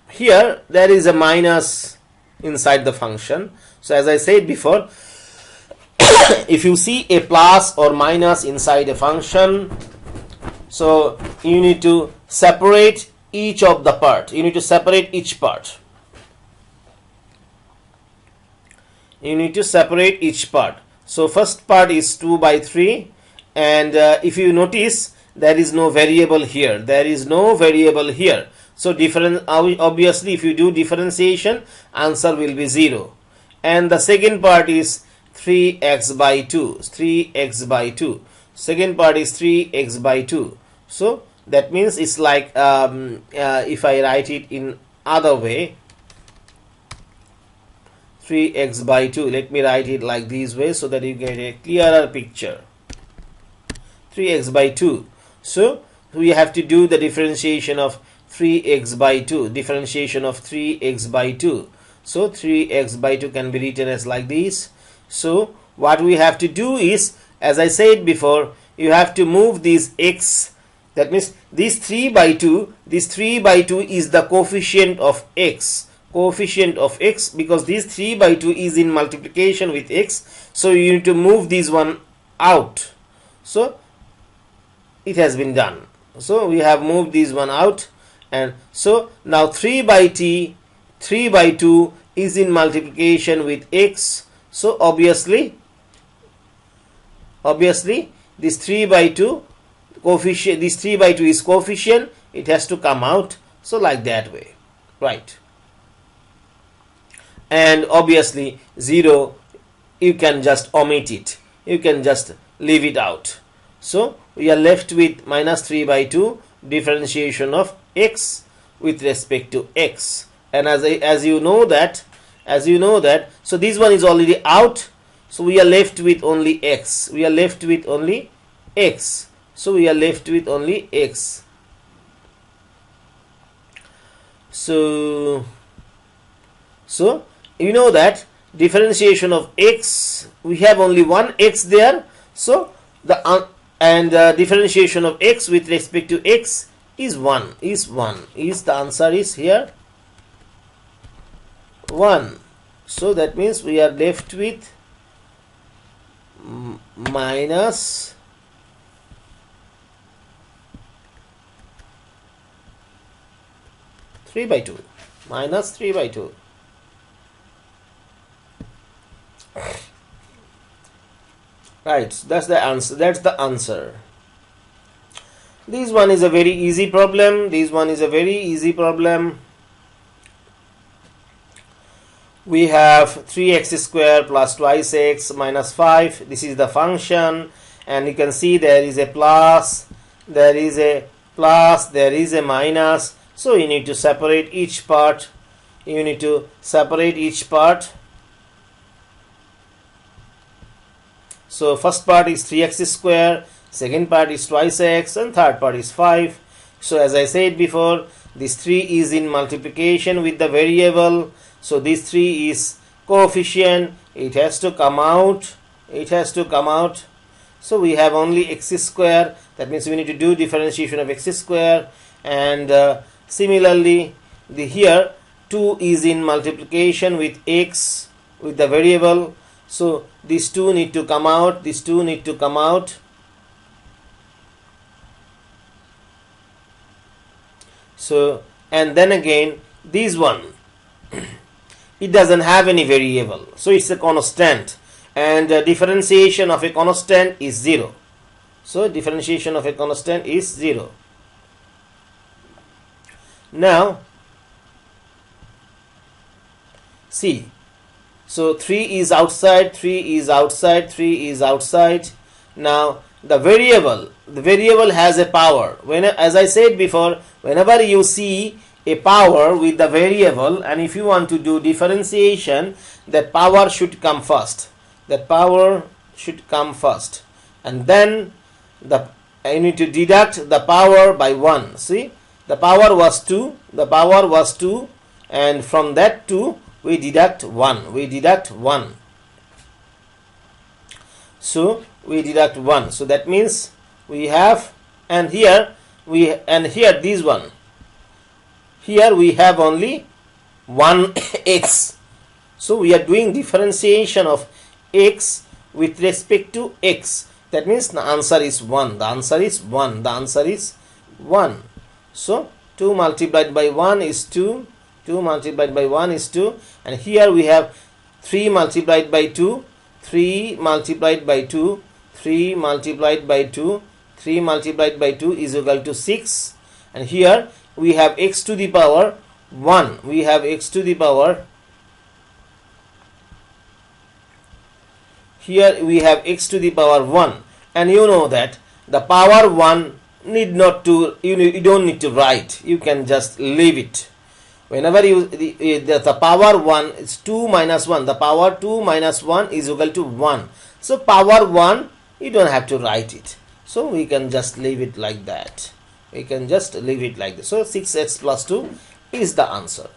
here there is a minus inside the function. So as I said before, if you see a plus or minus inside a function, so you need to separate each of the part. Each part. So first part is 2 by 3, and if you notice, there is no variable here. So obviously if you do differentiation, answer will be 0. And the second part is 3x by 2. 3x by 2. Second part is 3x by 2. So that means it's like if I write it in other way, 3x by 2. Let me write it like this way so that you get a clearer picture. 3x by 2. So we have to do the differentiation of 3x by 2. Differentiation of 3x by 2. So 3x by 2 can be written as like this. So what we have to do is, as I said before, you have to move these x. That means this 3 by 2, this 3 by 2 is the coefficient of x. Coefficient of x, because this 3 by 2 is in multiplication with x. So you need to move this one out. So it has been done. So we have moved this one out. And so now 3 by 2 is in multiplication with x. So obviously this 3 by 2 coefficient, this 3 by 2 is coefficient, it has to come out. So like that way, right? And obviously 0, you can just omit it, you can just leave it out. So we are left with minus 3 by 2 differentiation of x with respect to x. And as you know that, so this one is already out. So we are left with only x. We are left with only x. So we are left with only x. So you know that differentiation of x, we have only one x there. So the differentiation of x with respect to x is 1. Is the answer is here 1. So that means we are left with minus three by 2. Minus 3 by 2. Right, that's the answer. That's the answer. This one is a very easy problem. This one is a very easy problem. We have 3x square plus twice x minus 5. This is the function, and you can see there is a plus, there is a plus, there is a minus. So you need to separate each part. You need to separate each part. So first part is 3x square, second part is twice x, and third part is 5. So as I said before, this 3 is in multiplication with the variable. So this 3 is coefficient. It has to come out. It has to come out. So we have only x square. That means we need to do differentiation of x square. And similarly, here 2 is in multiplication with x with the variable. So these 2 need to come out. These 2 need to come out. So, and then again this one, it doesn't have any variable, so it's a constant, and differentiation of a constant is 0. So differentiation of a constant is 0. Now see, so 3 is outside, 3 is outside, 3 is outside. Now the variable has a power. As I said before, whenever you see a power with the variable, and if you want to do differentiation, that power should come first. That power should come first, and then you need to deduct the power by 1. See, the power was 2. The power was 2, and from that 2 we deduct 1. We deduct 1. So we deduct 1. So that means we have, and here this one. Here we have only 1x. So we are doing differentiation of x with respect to x. That means the answer is 1. The answer is 1. The answer is 1. So 2 multiplied by 1 is 2. 2 multiplied by 1 is 2. And here we have 3 multiplied by 2. 3 multiplied by 2. 3 multiplied by 2. 3 multiplied by 2 is equal to 6. And here we have x to the power 1. We have x to the power, here we have x to the power 1, and you know that the power 1 need not to, you don't need to write, you can just leave it. Whenever you the power 1 is 2 minus 1, the power 2 minus 1 is equal to 1. So power 1, you don't have to write it. So we can just leave it like that. We can just leave it like this. So 6x plus 2 is the answer.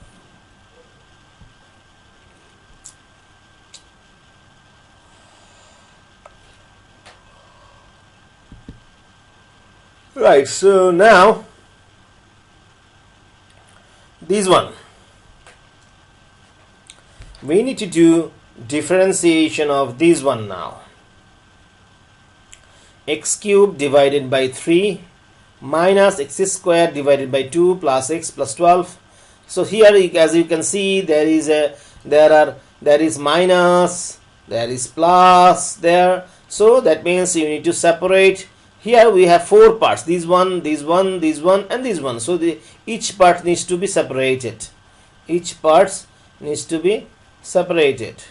Right, so now this one, we need to do differentiation of this one now. X cube divided by 3 minus x square divided by 2 plus x plus 12. So here, as you can see, there is minus, there is plus there. So that means you need to separate. Here we have 4 parts, this one, this one, this one, and this one. So each part needs to be separated. Each part needs to be separated.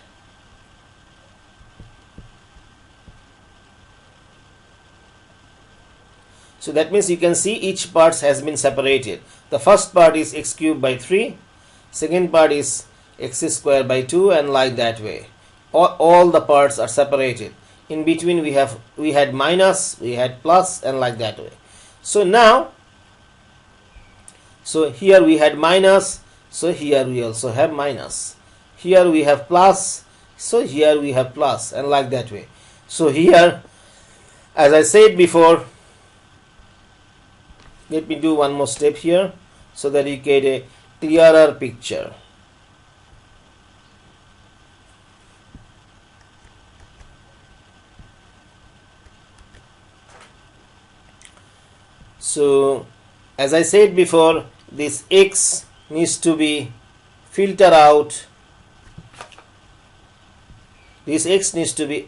So that means you can see each part has been separated. The first part is x cubed by 3, second part is x square by 2, and like that way. All the parts are separated. In between we had minus, we had plus, and like that way. So now, so here we had minus, so here we also have minus. Here we have plus, so here we have plus, and like that way. So here, as I said before, let me do one more step here so that you get a clearer picture. So as I said before, this x needs to be filtered out. This x needs to be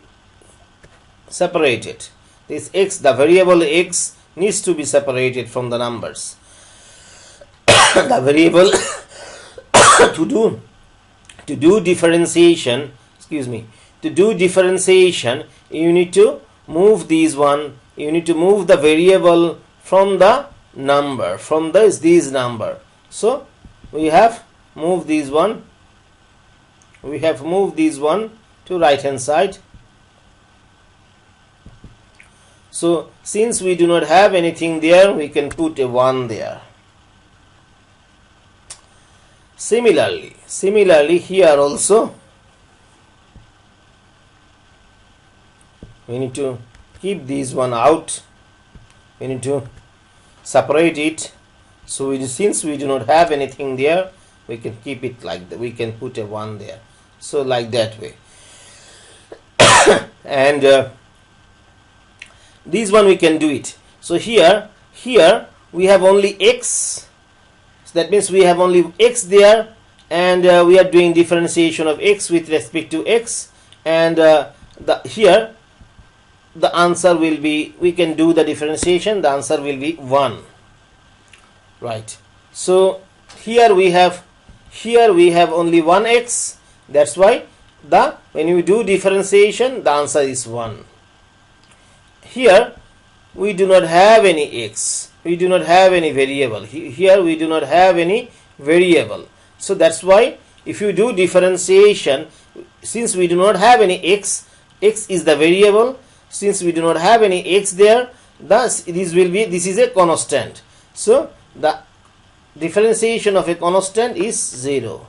separated. This x, the variable x, needs to be separated from the numbers. The variable to do differentiation, you need to move these one. You need to move the variable from the number, from this number. So we have moved these one. We have moved these one to right hand side. So since we do not have anything there, we can put a 1 there. Similarly here also we need to keep this one out. We need to separate it. So since we do not have anything there, we can keep it like that. We can put a 1 there. So like that way. And this one we can do it. So here we have only x. So that means we have only x there, and we are doing differentiation of x with respect to x. And here the answer will be, we can do the differentiation. The answer will be 1. Right. So here we have only 1x. That's why when you do differentiation, the answer is 1. Here we do not have any x, we do not have any variable. Here we do not have any variable. So that's why if you do differentiation, since we do not have any x, x is the variable. Since we do not have any x there, thus this is a constant. So the differentiation of a constant is 0.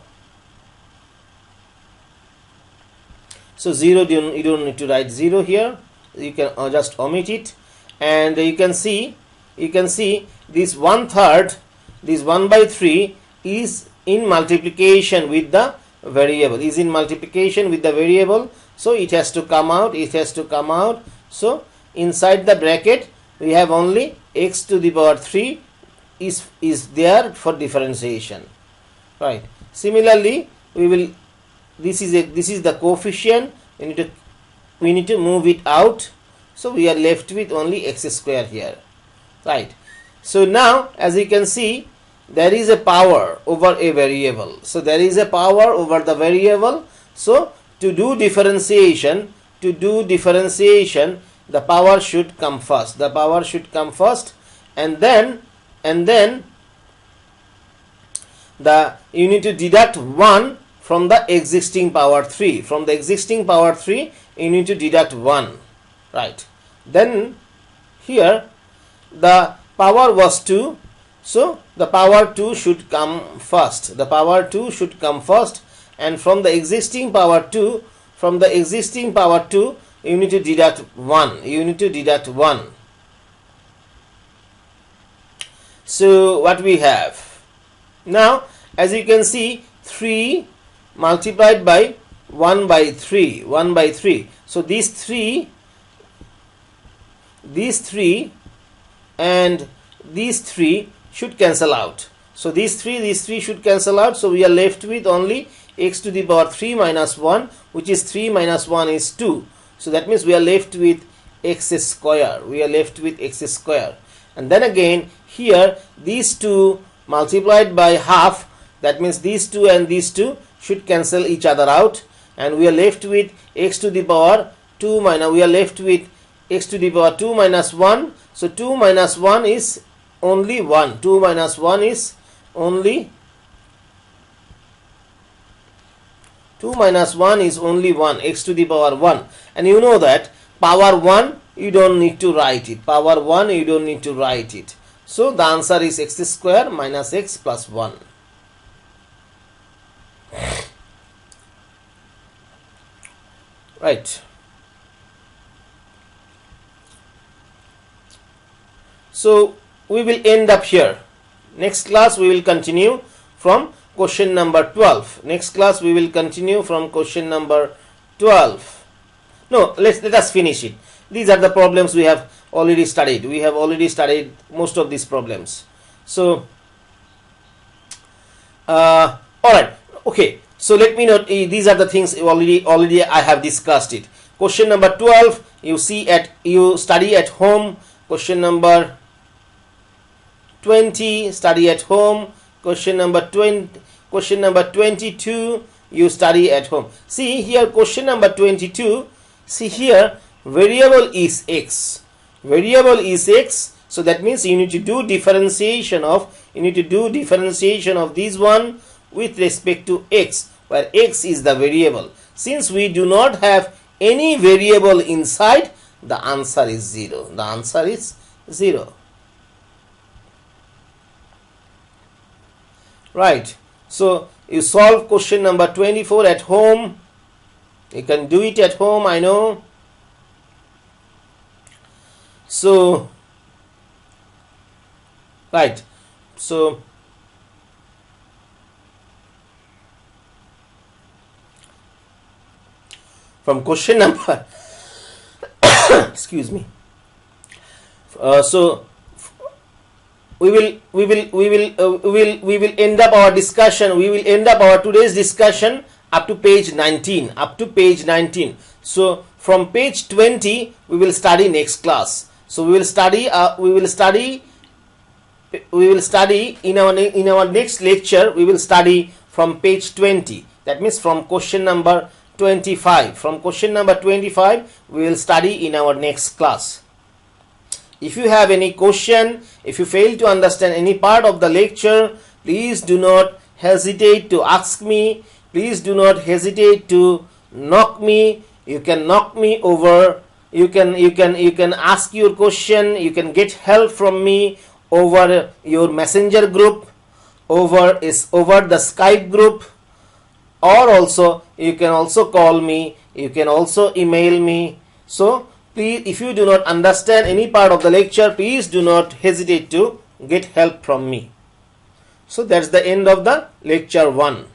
So 0, you don't need to write 0 here. You can just omit it, and you can see this 1/3, this 1/3 is in multiplication with the variable. So it has to come out. So inside the bracket we have only x to the power 3 is there for differentiation. Right. Similarly, this is the coefficient. We need to move it out. So we are left with only x square here. Right. So now, as you can see, there is a power over a variable. So there is a power over the variable. So to do differentiation, the power should come first. The power should come first, and then you need to deduct 1 from the existing power 3. From the existing power 3, you need to deduct 1. Right. Then here the power was 2. So the power 2 should come first. The power 2 should come first, and from the existing power 2, you need to deduct 1. You need to deduct 1. So what we have now, as you can see, 3 multiplied by 1 by 3. So these 3 and these 3 should cancel out. So these three should cancel out. So we are left with only x to the power 3 minus 1, which is 3 minus 1 is 2. So that means we are left with x square. And then again here these 2 multiplied by half, that means these 2 and these 2 should cancel each other out, and we are left with x to the power 2 minus, we are left with x to the power 2 minus 1. So 2 minus 1 is only 1. 2 minus 1 is only 1, x to the power 1. And you know that power 1 you don't need to write it. So the answer is x square minus x plus 1. Right. So we will end up here. Next class we will continue from question number 12. No, let us finish it. These are the problems we have already studied. We have already studied most of these problems. So all right, okay, so let me note, these are the things already I have discussed it. Question number 12 you study at home. Question number 20 study at home. Question number 22 you study at home. See here, question number 22, see here, variable is x. So that means you need to do differentiation of this one with respect to x, where x is the variable. Since we do not have any variable inside, the answer is 0. Right. So you solve question number 24 at home. You can do it at home, I know. So right. So from question number excuse me. So we will end up our discussion. We will end up our today's discussion up to page 19. So from page 20 we will study next class. So we will study in our next lecture. We will study from page 20. That means from question number 25. From question number 25 we will study in our next class. If you have any question, if you fail to understand any part of the lecture, please do not hesitate to ask me. Please do not hesitate to knock me. You can knock me over. You can ask your question. You can get help from me over your messenger group, over the Skype group, or also you can also call me. You can also email me. So please, if you do not understand any part of the lecture, please do not hesitate to get help from me. So that's the end of the lecture 1.